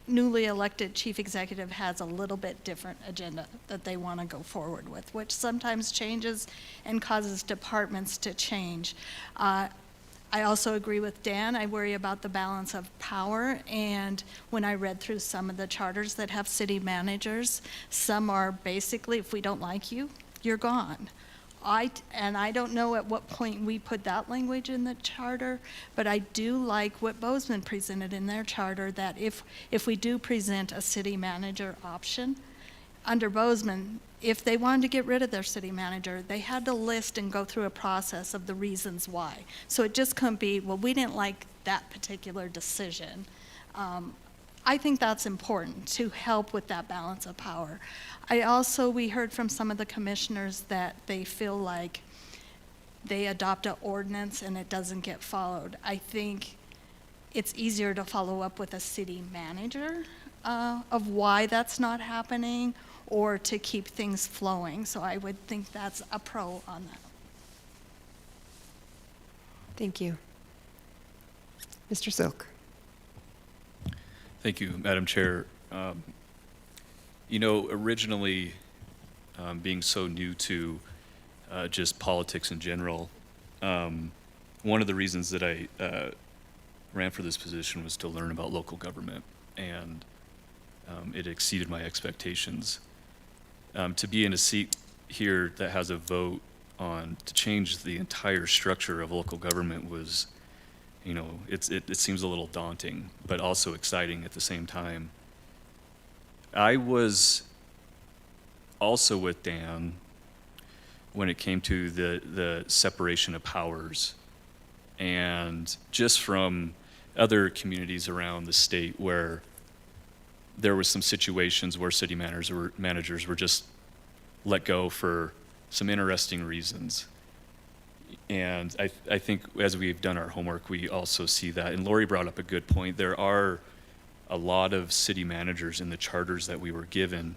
newly elected chief executive has a little bit different agenda that they want to go forward with, which sometimes changes and causes departments to change. I also agree with Dan. I worry about the balance of power, and when I read through some of the charters that have city managers, some are basically, if we don't like you, you're gone. And I don't know at what point we put that language in the charter, but I do like what Bozeman presented in their charter, that if we do present a city manager option, under Bozeman, if they wanted to get rid of their city manager, they had to list and go through a process of the reasons why. So it just couldn't be, well, we didn't like that particular decision. I think that's important to help with that balance of power. We heard from some of the commissioners that they feel like they adopt an ordinance and it doesn't get followed. I think it's easier to follow up with a city manager of why that's not happening, or to keep things flowing. So I would think that's a pro on that. Thank you. Mr. Silk. Thank you, Madam Chair. Originally, being so new to just politics in general, one of the reasons that I ran for this position was to learn about local government, and it exceeded my expectations. To be in a seat here that has a vote to change the entire structure of local government was, it seems a little daunting, but also exciting at the same time. I was also with Dan when it came to the separation of powers, and just from other communities around the state where there was some situations where city managers were just let go for some interesting reasons. And I think as we've done our homework, we also see that. And Lori brought up a good point. There are a lot of city managers in the charters that we were given,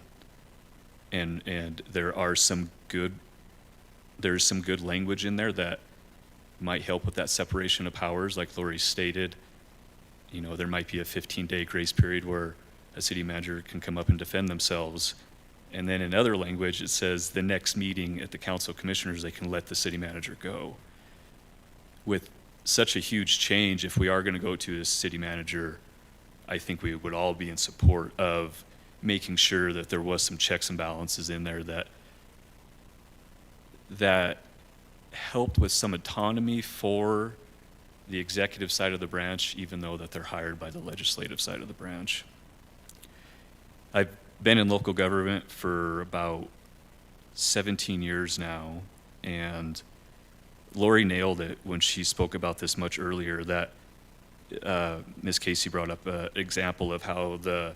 and there's some good language in there that might help with that separation of powers. Like Lori stated, there might be a 15-day grace period where a city manager can come up and defend themselves. And then in other language, it says the next meeting at the Council of Commissioners, they can let the city manager go. With such a huge change, if we are going to go to a city manager, I think we would all be in support of making sure that there was some checks and balances in there that helped with some autonomy for the executive side of the branch, even though that they're hired by the legislative side of the branch. I've been in local government for about 17 years now, and Lori nailed it when she spoke about this much earlier, that Ms. Casey brought up an example of how the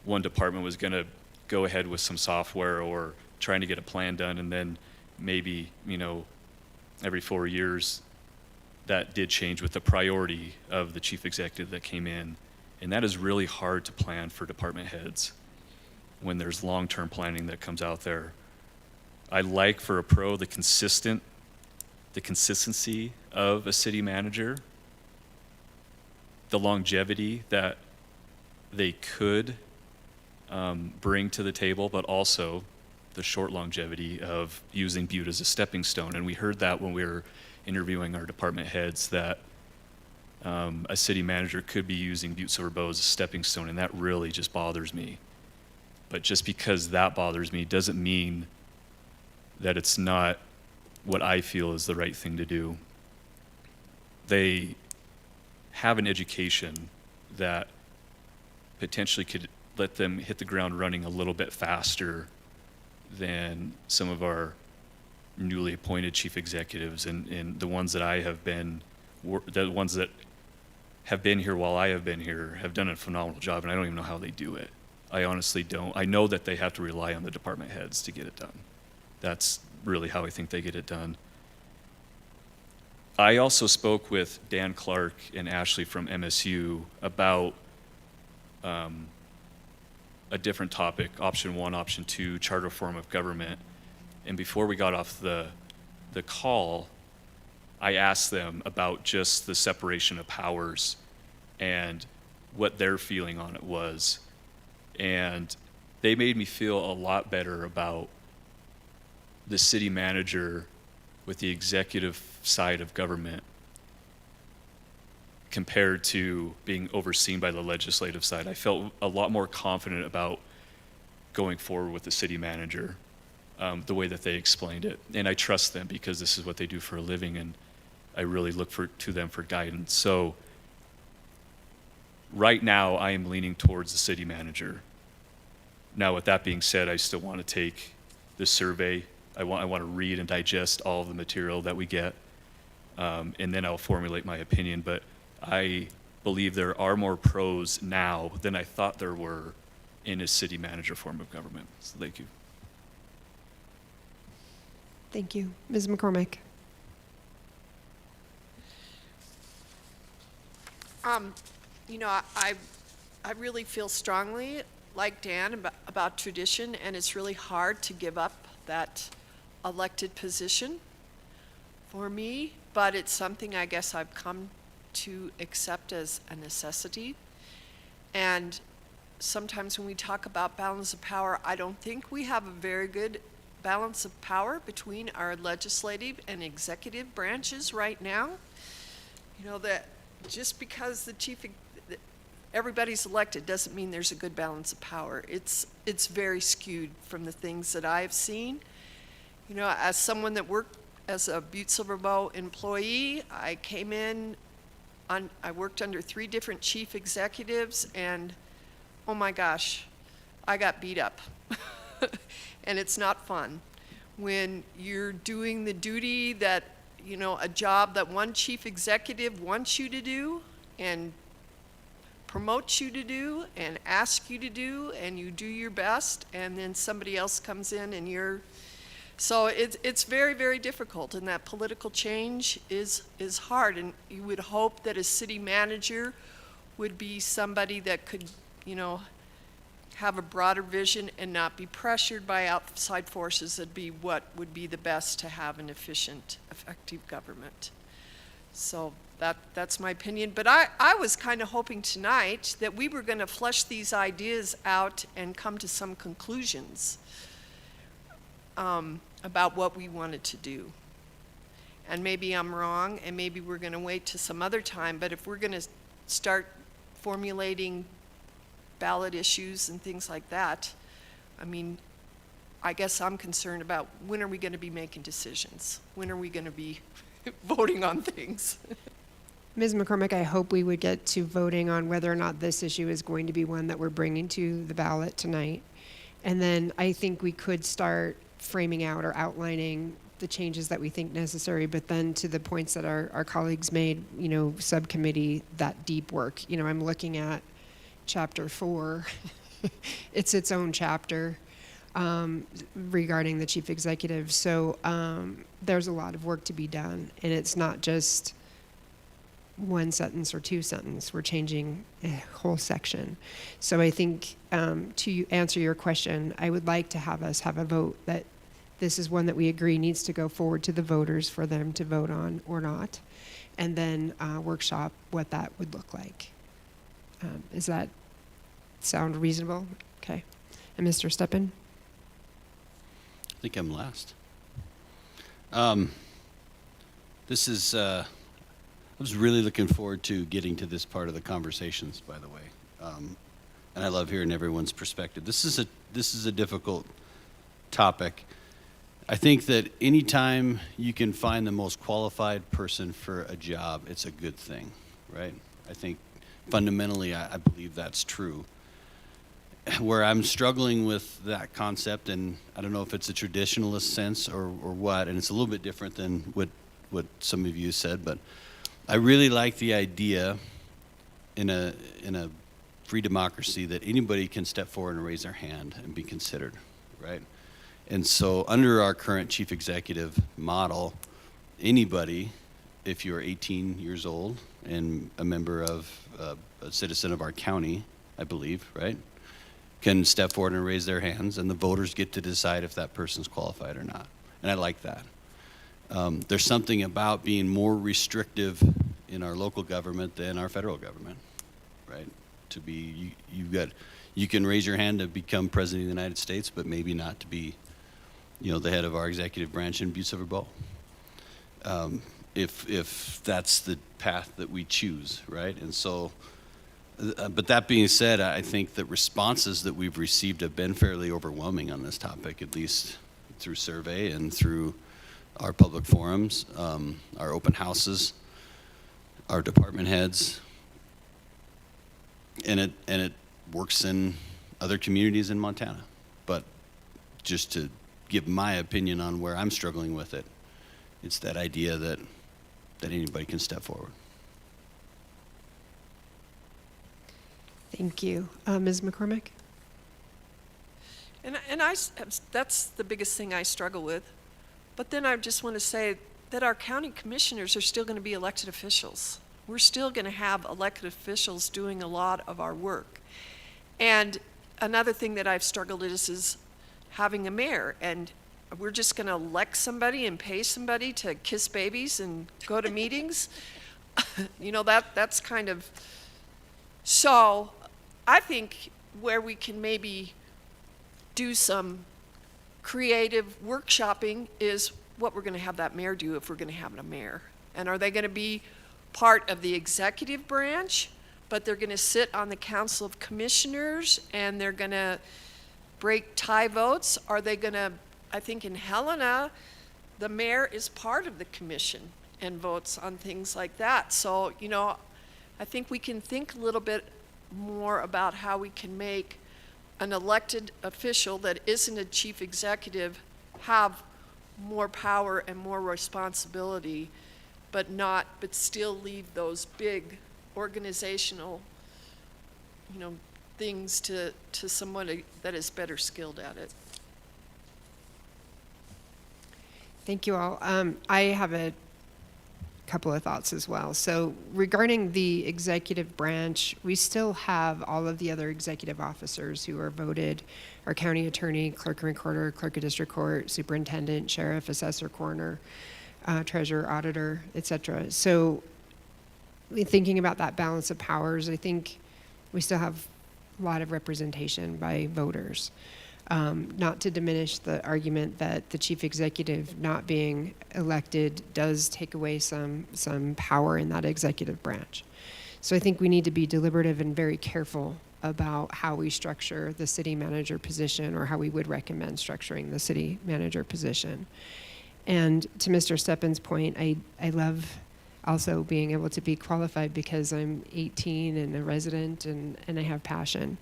one department was going to go ahead with some software or trying to get a plan done, and then maybe, every 4 years that did change with the priority of the chief executive that came in. And that is really hard to plan for department heads when there's long-term planning that comes out there. I like for a pro the consistency of a city manager, the longevity that they could bring to the table, but also the short longevity of using Butte as a stepping stone. And we heard that when we were interviewing our department heads, that a city manager could be using Butte-Silver as a stepping stone, and that really just bothers me. But just because that bothers me doesn't mean that it's not what I feel is the right thing to do. They have an education that potentially could let them hit the ground running a little bit faster than some of our newly appointed chief executives, and the ones that the ones that have been here while I have been here have done a phenomenal job, and I don't even know how they do it. I honestly don't. I know that they have to rely on the department heads to get it done. That's really how I think they get it done. I also spoke with Dan Clark and Ashley from MSU about a different topic, option 1, option 2, charter form of government. And before we got off the call, I asked them about just the separation of powers. And what their feeling on it was. And they made me feel a lot better about the city manager with the executive side of government compared to being overseen by the legislative side. I felt a lot more confident about going forward with the city manager, the way that they explained it. And I trust them because this is what they do for a living, and I really look to them for guidance. So right now, I am leaning towards the city manager. Now, with that being said, I still want to take the survey. I want to read and digest all of the material that we get, and then I'll formulate my opinion. But I believe there are more pros now than I thought there were in a city manager form of government. So thank you. Thank you. Ms. McCormick? You know, I really feel strongly, like Dan, about tradition, and it's really hard to give up that elected position for me, but it's something I guess I've come to accept as a necessity. And sometimes when we talk about balance of power, I don't think we have a very good balance of power between our legislative and executive branches right now. You know, that just because everybody's elected doesn't mean there's a good balance of power. It's very skewed from the things that I've seen. You know, as someone that worked as a Butte-Silver employee, I came in I worked under 3 different chief executives, and oh my gosh, I got beat up. And it's not fun when you're doing the duty that, you know, a job that one chief executive wants you to do and promotes you to do and asks you to do, and you do your best, and then somebody else comes in and so it's very, very difficult, and that political change is hard, and you would hope that a city manager would be somebody that could, you know, have a broader vision and not be pressured by outside forces. That'd be what would be the best to have an efficient, effective government. So that's my opinion. But I was kind of hoping tonight that we were going to flesh these ideas out and come to some conclusions about what we wanted to do. And maybe I'm wrong, and maybe we're going to wait to some other time, but if we're going to start formulating ballot issues and things like that, I mean, I guess I'm concerned about when are we going to be making decisions? When are we going to be voting on things? Ms. McCormick, I hope we would get to voting on whether or not this issue is going to be one that we're bringing to the ballot tonight. And then I think we could start framing out or outlining the changes that we think necessary, but then to the points that our colleagues made, you know, subcommittee, that deep work. You know, I'm looking at Chapter 4. It's its own chapter regarding the chief executive. So there's a lot of work to be done, and it's not just one sentence or 2 sentences. We're changing a whole section. So I think to answer your question, I would like to have us have a vote that this is one that we agree needs to go forward to the voters for them to vote on or not, and then workshop what that would look like. Does that sound reasonable? Okay. And Mr. Steppen? I think I'm last. This is, I was really looking forward to getting to this part of the conversations, by the way. And I love hearing everyone's perspective. This is a difficult topic. I think that anytime you can find the most qualified person for a job, it's a good thing, right? I think fundamentally, I believe that's true. Where I'm struggling with that concept, and I don't know if it's a traditionalist sense or what, and it's a little bit different than what some of you said, but I really like the idea in a free democracy that anybody can step forward and raise their hand and be considered, right? And so under our current chief executive model, anybody, if you're 18 years old and a member of a citizen of our county, I believe, right, can step forward and raise their hands, and the voters get to decide if that person's qualified or not. And I like that. There's something about being more restrictive in our local government than our federal government, right? to be, you can raise your hand to become president of the United States, but maybe not to be, the head of our executive branch in Butte-Silver Bowl. If that's the path that we choose, right? And so, but that being said, I think the responses that we've received have been fairly overwhelming on this topic, at least through survey and through our public forums, our open houses, our department heads, and it works in other communities in Montana. But just to give my opinion on where I'm struggling with it, it's that idea that anybody can step forward. Thank you. Ms. McCormick? And that's the biggest thing I struggle with. But then I just want to say that our county commissioners are still going to be elected officials. We're still going to have elected officials doing a lot of our work. And another thing that I've struggled with is having a mayor. And we're just going to elect somebody and pay somebody to kiss babies and go to meetings. That's kind of... So I think where we can maybe do some creative workshopping is what we're going to have that mayor do if we're going to have a mayor. And are they going to be part of the executive branch, but they're going to sit on the Council of Commissioners and they're going to break tie votes? Are they going to, I think in Helena, the mayor is part of the commission and votes on things like that. So, I think we can think a little bit more about how we can make an elected official that isn't a chief executive have more power and more responsibility, but still leave those big organizational, things to someone that is better skilled at it. Thank you all. I have a couple of thoughts as well. So regarding the executive branch, we still have all of the other executive officers who are voted: our county attorney, clerk and recorder, clerk of district court, superintendent, sheriff, assessor, coroner, treasurer, auditor, etc. So thinking about that balance of powers, I think we still have a lot of representation by voters. Not to diminish the argument that the chief executive not being elected does take away some power in that executive branch. So I think we need to be deliberative and very careful about how we structure the city manager position, or how we would recommend structuring the city manager position. And to Mr. Steppin's point, I love also being able to be qualified because I'm 18 and a resident and I have passion.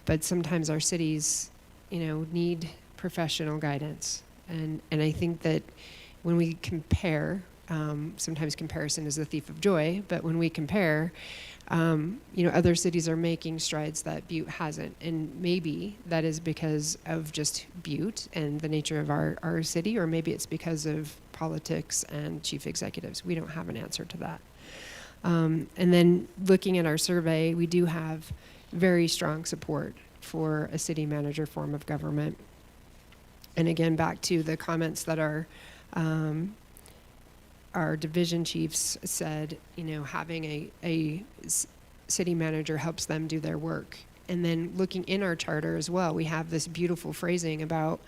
But sometimes our cities, need professional guidance. And I think that when we compare, sometimes comparison is the thief of joy, but when we compare, other cities are making strides that Butte hasn't. And maybe that is because of just Butte and the nature of our city, or maybe it's because of politics and chief executives. We don't have an answer to that. And then looking at our survey, we do have very strong support for a city manager form of government. And again, back to the comments that our division chiefs said, having a city manager helps them do their work. And then looking in our charter as well, we have this beautiful phrasing about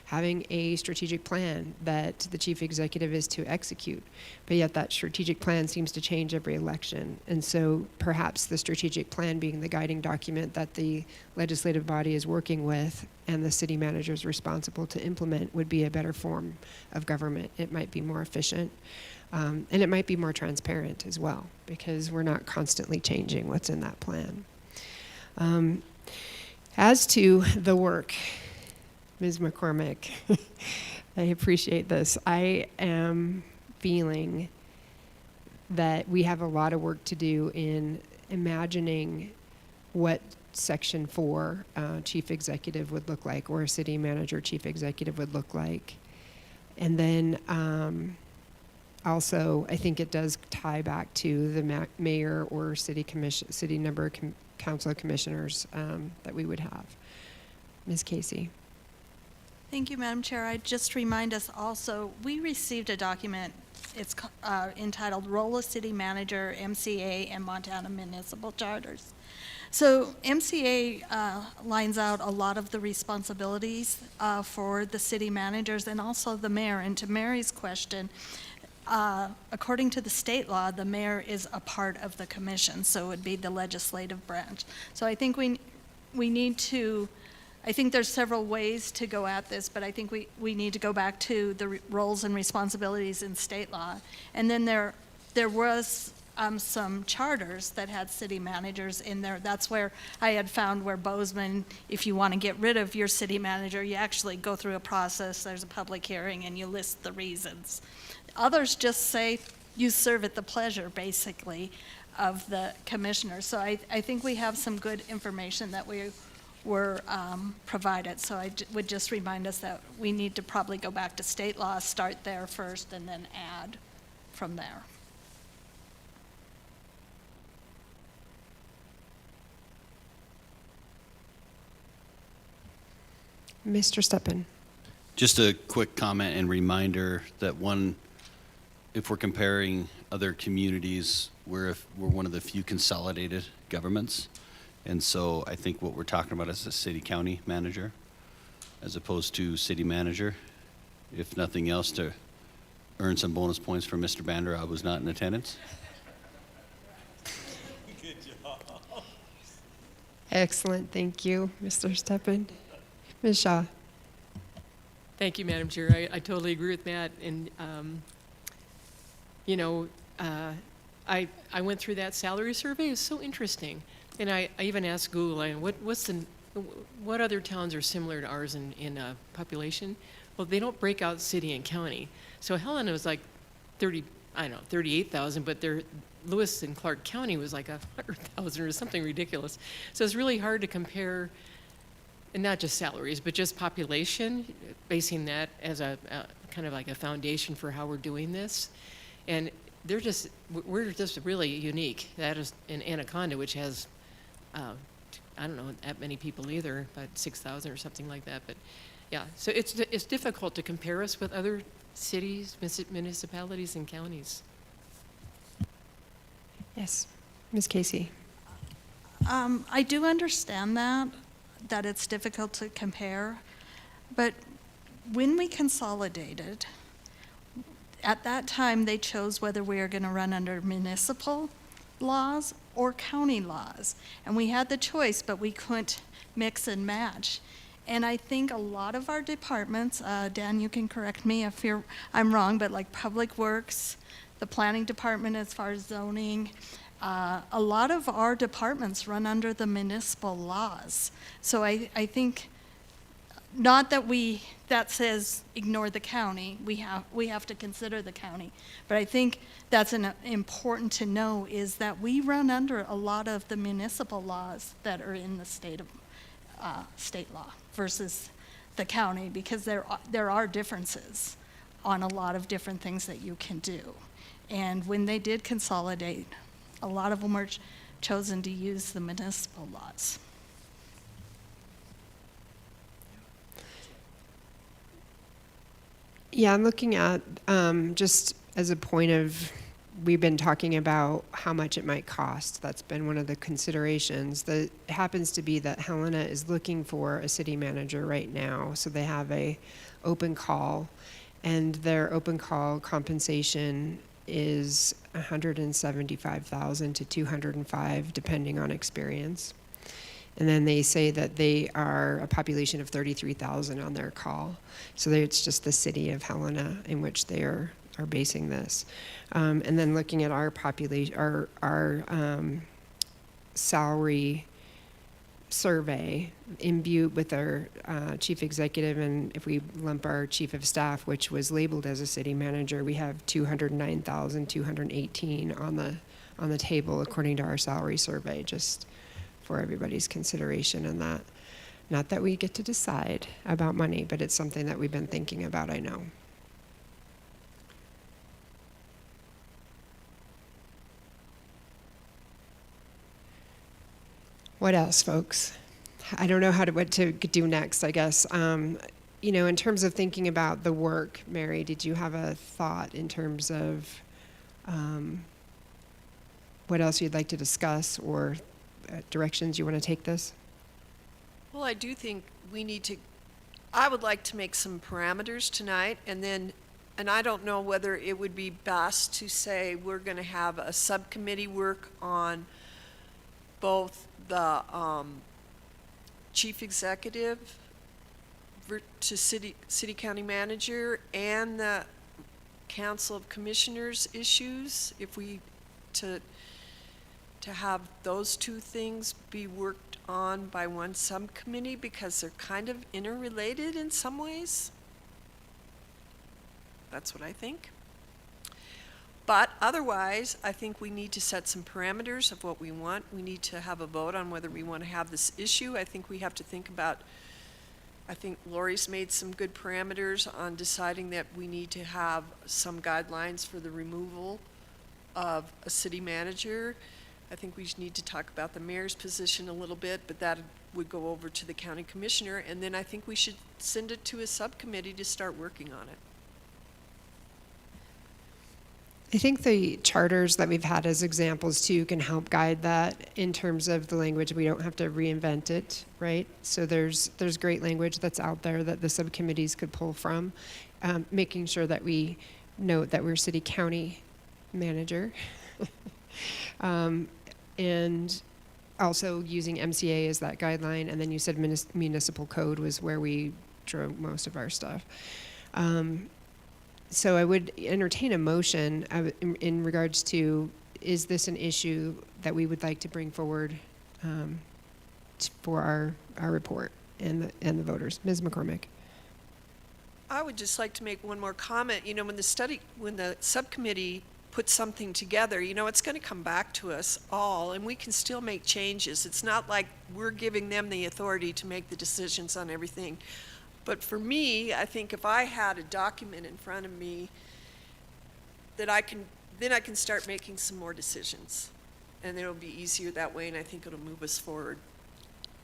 having a strategic plan that the chief executive is to execute. But yet that strategic plan seems to change every election. And so perhaps the strategic plan being the guiding document that the legislative body is working with and the city manager is responsible to implement would be a better form of government. It might be more efficient. And it might be more transparent as well, because we're not constantly changing what's in that plan. As to the work, Ms. McCormick, I appreciate this. I am feeling that we have a lot of work to do in imagining what Section 4 chief executive would look like, or a city manager chief executive would look like. And then also, I think it does tie back to the mayor or city number of council of commissioners that we would have. Ms. Casey. Thank you, Madam Chair. I'd just remind us also, we received a document, it's entitled Role of City Manager, MCA, and Montana Municipal Charters. So MCA lines out a lot of the responsibilities for the city managers and also the mayor. And to Mary's question, according to the state law, the mayor is a part of the commission, so it would be the legislative branch. So I think we need to, I think there's several ways to go at this, but I think we need to go back to the roles and responsibilities in state law. And then there was some charters that had city managers in there. That's where I had found where Bozeman, if you want to get rid of your city manager, you actually go through a process, there's a public hearing, and you list the reasons. Others just say you serve at the pleasure, basically, of the commissioner. So I think we have some good information that we were provided. So I would just remind us that we need to probably go back to state law, start there first, and then add from there. Mr. Steppen. Just a quick comment and reminder that if we're comparing other communities, we're one of the few consolidated governments. And so I think what we're talking about is a city-county manager as opposed to city manager. If nothing else, to earn some bonus points for Mr. Bander, I was not in attendance. Good job. Excellent, thank you, Mr. Steppen. Ms. Shaw. Thank you, Madam Chair. I totally agree with Matt. And, I went through that salary survey. It was so interesting. And I even asked Google, what other towns are similar to ours in population? Well, they don't break out city and county. So Helena was like 38,000, but Lewis and Clark County was like 100,000 or something ridiculous. So it's really hard to compare, and not just salaries, but just population, basing that as a kind of like a foundation for how we're doing this. And we're just really unique. That is in Anaconda, which has, I don't know that many people either, about 6,000 or something like that. But yeah, so it's difficult to compare us with other cities, municipalities, and counties. Yes, Ms. Casey. I do understand that it's difficult to compare, but when we consolidated, at that time they chose whether we are going to run under municipal laws or county laws. And we had the choice, but we couldn't mix and match. And I think a lot of our departments, Dan, you can correct me if I'm wrong, but like Public Works, the Planning Department as far as zoning, a lot of our departments run under the municipal laws. So I think, not that says ignore the county, we have to consider the county, but I think that's important to know is that we run under a lot of the municipal laws that are in the state law versus the county, because there are differences on a lot of different things that you can do. And when they did consolidate, a lot of them were chosen to use the municipal laws. Yeah, I'm looking at, just as a point of, we've been talking about how much it might cost. That's been one of the considerations. That happens to be that Helena is looking for a city manager right now. So they have a open call, and their open call compensation is $175,000 to $205,000, depending on experience. And then they say that they are a population of 33,000 on their call. So it's just the city of Helena in which they are basing this. And then looking at our population, our salary survey in Butte with our chief executive, and if we lump our chief of staff, which was labeled as a city manager, we have 209,218 on the table according to our salary survey, just for everybody's consideration. And that, not that we get to decide about money, but it's something that we've been thinking about, I know. What else, folks? I don't know what to do next, I guess. In terms of thinking about the work, Mary, did you have a thought in terms of what else you'd like to discuss, or directions you want to take this? Well, I do think we need to, I would like to make some parameters tonight, and then, and I don't know whether it would be best to say we're going to have a subcommittee work on both the chief executive to city county manager and the council of commissioners issues, if we, to have those two things be worked on by one subcommittee, because they're kind of interrelated in some ways. That's what I think. But otherwise, I think we need to set some parameters of what we want. We need to have a vote on whether we want to have this issue. I think we have to think about, I think Lori's made some good parameters on deciding that we need to have some guidelines for the removal of a city manager. I think we just need to talk about the mayor's position a little bit, but that would go over to the county commissioner, and then I think we should send it to a subcommittee to start working on it. I think the charters that we've had as examples too can help guide that in terms of the language. We don't have to reinvent it, right? So there's great language that's out there that the subcommittees could pull from, making sure that we note that we're city county manager. And also using MCA as that guideline, and then you said municipal code was where we drove most of our stuff. So I would entertain a motion in regards to, is this an issue that we would like to bring forward for our report and the voters? Ms. McCormick. I would just like to make one more comment. You know, when the subcommittee put something together, you know, it's going to come back to us all, and we can still make changes. It's not like we're giving them the authority to make the decisions on everything. But for me, I think if I had a document in front of me that then I can start making some more decisions, and it'll be easier that way, and I think it'll move us forward.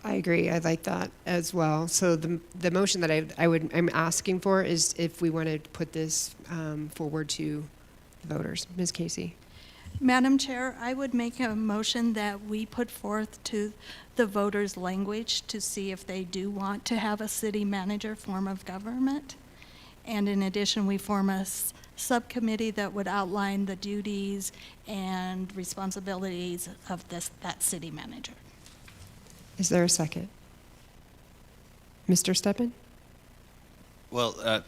I agree. I like that as well. So the motion that I'm asking for is if we want to put this forward to the voters. Ms. Casey. Madam Chair, I would make a motion that we put forth to the voters' language to see if they do want to have a city manager form of government. And in addition, we form a subcommittee that would outline the duties and responsibilities of that city manager. Is there a second? Mr. Steppen? Well,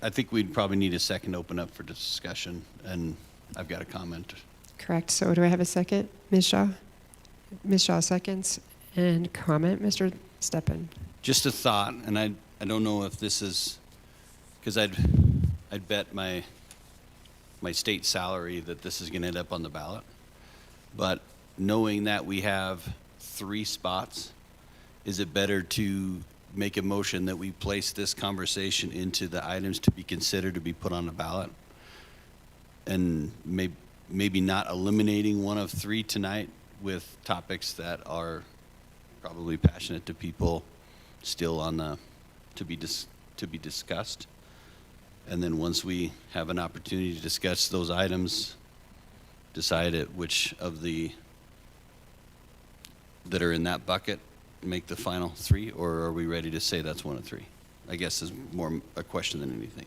I think we'd probably need a second to open up for discussion, and I've got a comment. Correct. So do I have a second? Ms. Shaw? Ms. Shaw seconds. And comment, Mr. Steppen? Just a thought, and I don't know if this is, because I'd bet my state salary that this is going to end up on the ballot. But knowing that we have 3 spots, is it better to make a motion that we place this conversation into the items to be considered to be put on the ballot? And maybe not eliminating one of 3 tonight with topics that are probably passionate to people still on the to be discussed. And then once we have an opportunity to discuss those items, decide at which of the that are in that bucket make the final 3, or are we ready to say that's one of 3? I guess is more a question than anything.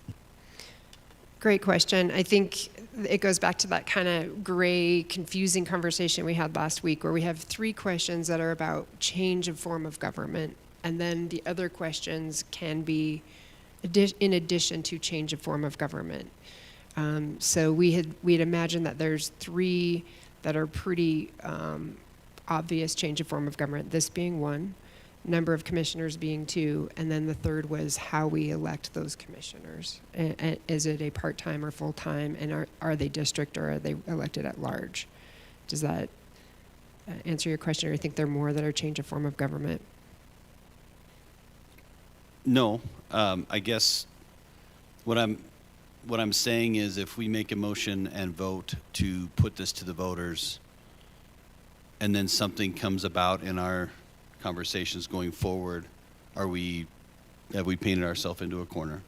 Great question. I think it goes back to that kind of gray, confusing conversation we had last week, where we have 3 questions that are about change of form of government, and then the other questions can be in addition to change of form of government. So we'd imagined that there's 3 that are pretty obvious change of form of government, this being 1, number of commissioners being 2, and then the third was how we elect those commissioners. Is it a part-time or full-time, and are they district or are they elected at large? Does that answer your question, or you think there are more that are change of form of government? No, I guess what I'm saying is if we make a motion and vote to put this to the voters, and then something comes about in our conversations going forward, have we painted ourselves into a corner?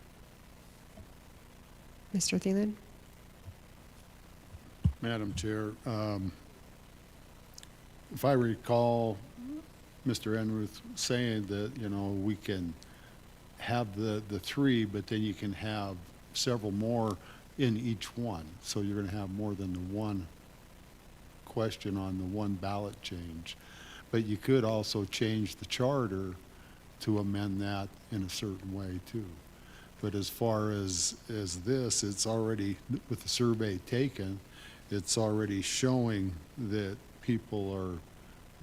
Mr. Thielen? Madam Chair, if I recall Mr. Enruth saying that, we can have the three, but then you can have several more in each one. So you're going to have more than the one question on the one ballot change. But you could also change the charter to amend that in a certain way too. But as far as this, it's already, with the survey taken, it's already showing that people are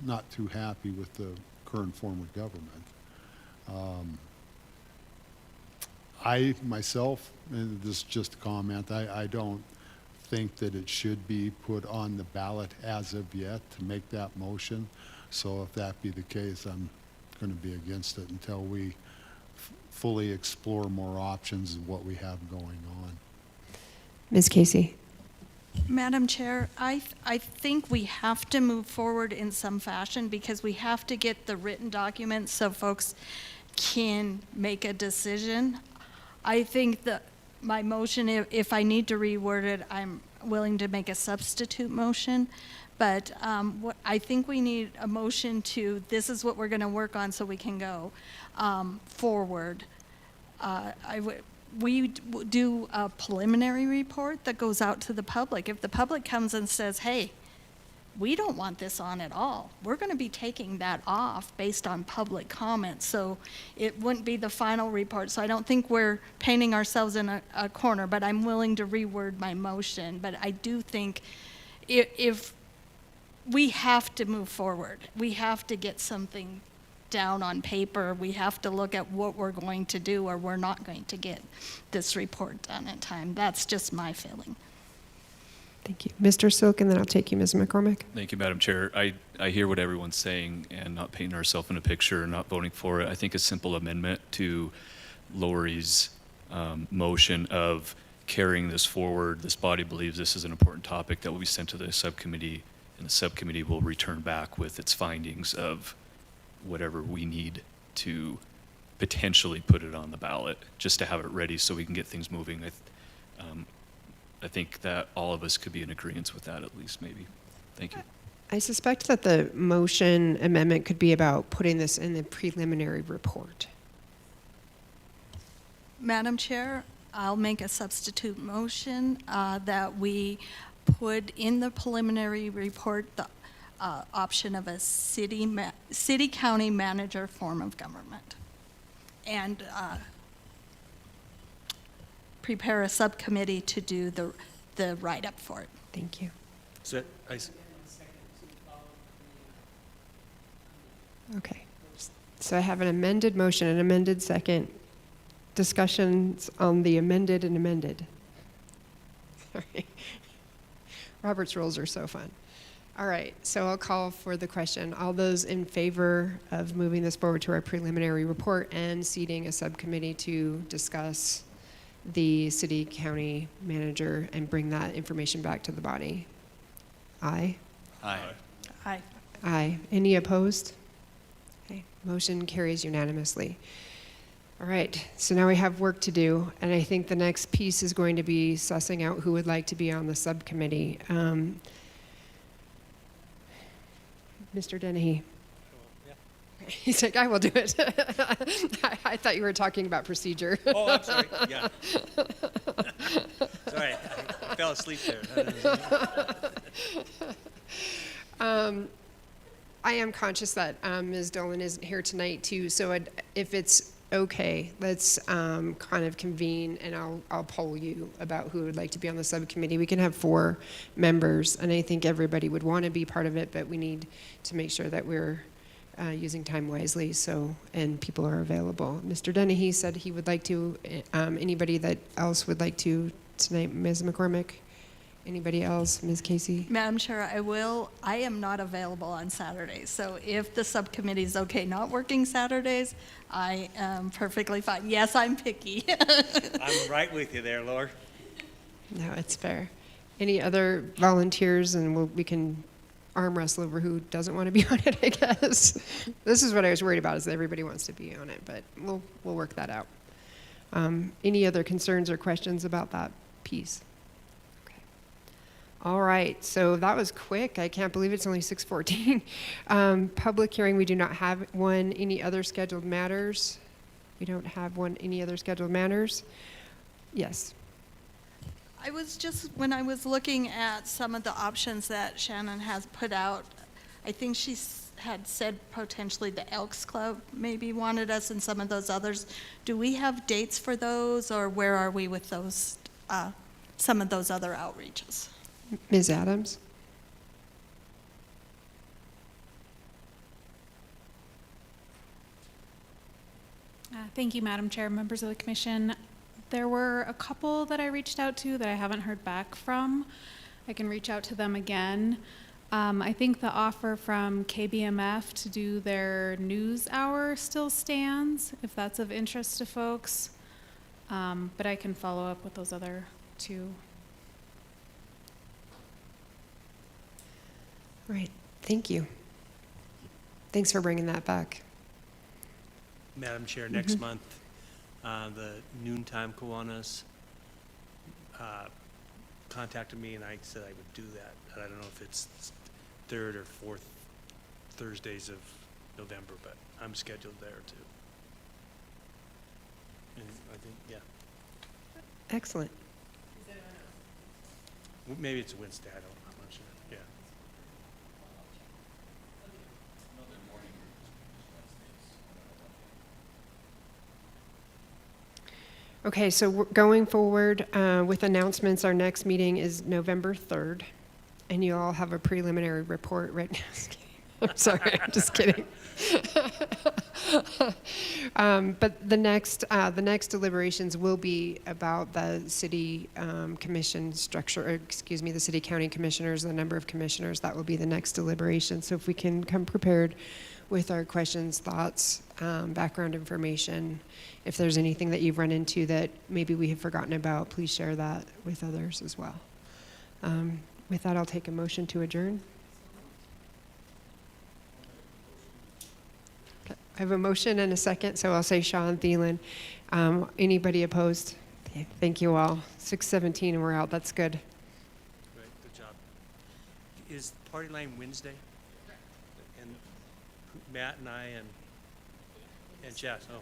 not too happy with the current form of government. I myself, and this is just a comment, I don't think that it should be put on the ballot as of yet to make that motion. So if that be the case, I'm going to be against it until we fully explore more options of what we have going on. Ms. Casey? Madam Chair, I think we have to move forward in some fashion because we have to get the written documents so folks can make a decision. I think that my motion, if I need to reword it, I'm willing to make a substitute motion. But I think we need a motion to, this is what we're going to work on so we can go forward. We do a preliminary report that goes out to the public. If the public comes and says, hey, we don't want this on at all, we're going to be taking that off based on public comments. So it wouldn't be the final report. So I don't think we're painting ourselves in a corner, but I'm willing to reword my motion. But I do think if we have to move forward, we have to get something down on paper. We have to look at what we're going to do, or we're not going to get this report done in time. That's just my feeling. Thank you. Mr. Silk, and then I'll take you, Ms. McCormick. Thank you, Madam Chair. I hear what everyone's saying and not painting ourselves in a picture, not voting for it. I think a simple amendment to Lori's motion of carrying this forward, this body believes this is an important topic that will be sent to the subcommittee, and the subcommittee will return back with its findings of whatever we need to potentially put it on the ballot, just to have it ready so we can get things moving. I think that all of us could be in agreement with that, at least, maybe. Thank you. I suspect that the motion amendment could be about putting this in the preliminary report. Madam Chair, I'll make a substitute motion that we put in the preliminary report the option of a city-county manager form of government, and prepare a subcommittee to do the write-up for it. Thank you. So, Okay. So I have an amended motion, an amended second. Discussions on the amended and amended. Sorry. Robert's rules are so fun. All right, so I'll call for the question. All those in favor of moving this forward to our preliminary report and seating a subcommittee to discuss the city-county manager and bring that information back to the body? Aye? Aye. Aye. Aye. Any opposed? Okay, motion carries unanimously. All right, so now we have work to do, and I think the next piece is going to be sussing out who would like to be on the subcommittee. Mr. Dennehy. He's like, I will do it. I thought you were talking about procedure. oh, I'm sorry. Yeah. Sorry, I fell asleep there. I am conscious that Ms. Dolan isn't here tonight too, so if it's okay, let's kind of convene, and I'll poll you about who would like to be on the subcommittee. We can have 4 members, and I think everybody would want to be part of it, but we need to make sure that we're using time wisely, and people are available. Mr. Dennehy said he would like to. Anybody that else would like to tonight? Ms. McCormick? Anybody else? Ms. Casey? Madam Chair, I am not available on Saturdays, so if the subcommittee is okay not working Saturdays, I am perfectly fine. Yes, I'm picky. I'm right with you there, Laura. No, it's fair. Any other volunteers, and we can arm wrestle over who doesn't want to be on it, I guess. This is what I was worried about, is that everybody wants to be on it, but we'll work that out. Any other concerns or questions about that piece? All right, so that was quick. I can't believe it's only 6:14. Public hearing, we do not have one. Any other scheduled matters? We don't have one. Any other scheduled matters? Yes. I was just, when I was looking at some of the options that Shannon has put out, I think had said potentially the Elks Club maybe wanted us and some of those others. Do we have dates for those, or where are we with those, some of those other outreaches? Ms. Adams? Thank you, Madam Chair, members of the commission. There were a couple that I reached out to that I haven't heard back from. I can reach out to them again. I think the offer from KBMF to do their news hour still stands, if that's of interest to folks. But I can follow up with those other two. Right, thank you. Thanks for bringing that back. Madam Chair, next month, the noontime Kiwanis contacted me, and I said I would do that. And I don't know if it's third or fourth Thursdays of November, but I'm scheduled there too. And I think, yeah, Excellent. maybe it's a Wednesday. I'm not sure. Yeah. Okay, so we're going forward with announcements. Our next meeting is November 3rd, and you all have a preliminary report right now. Just kidding. I'm sorry, I'm just kidding. But the next deliberations will be about the city commission structure, or excuse me, the city county commissioners, the number of commissioners. That will be the next deliberation. So if we can come prepared with our questions, thoughts, background information. If there's anything that you've run into that maybe we have forgotten about, please share that with others as well. With that, I'll take a motion to adjourn. Okay. I have a motion and a second, so I'll say Sean Thielen. Anybody opposed? Okay, thank you all. 6:17 and we're out. That's good. Great, good job. Is Party Line Wednesday? And Matt and I and Jess, oh.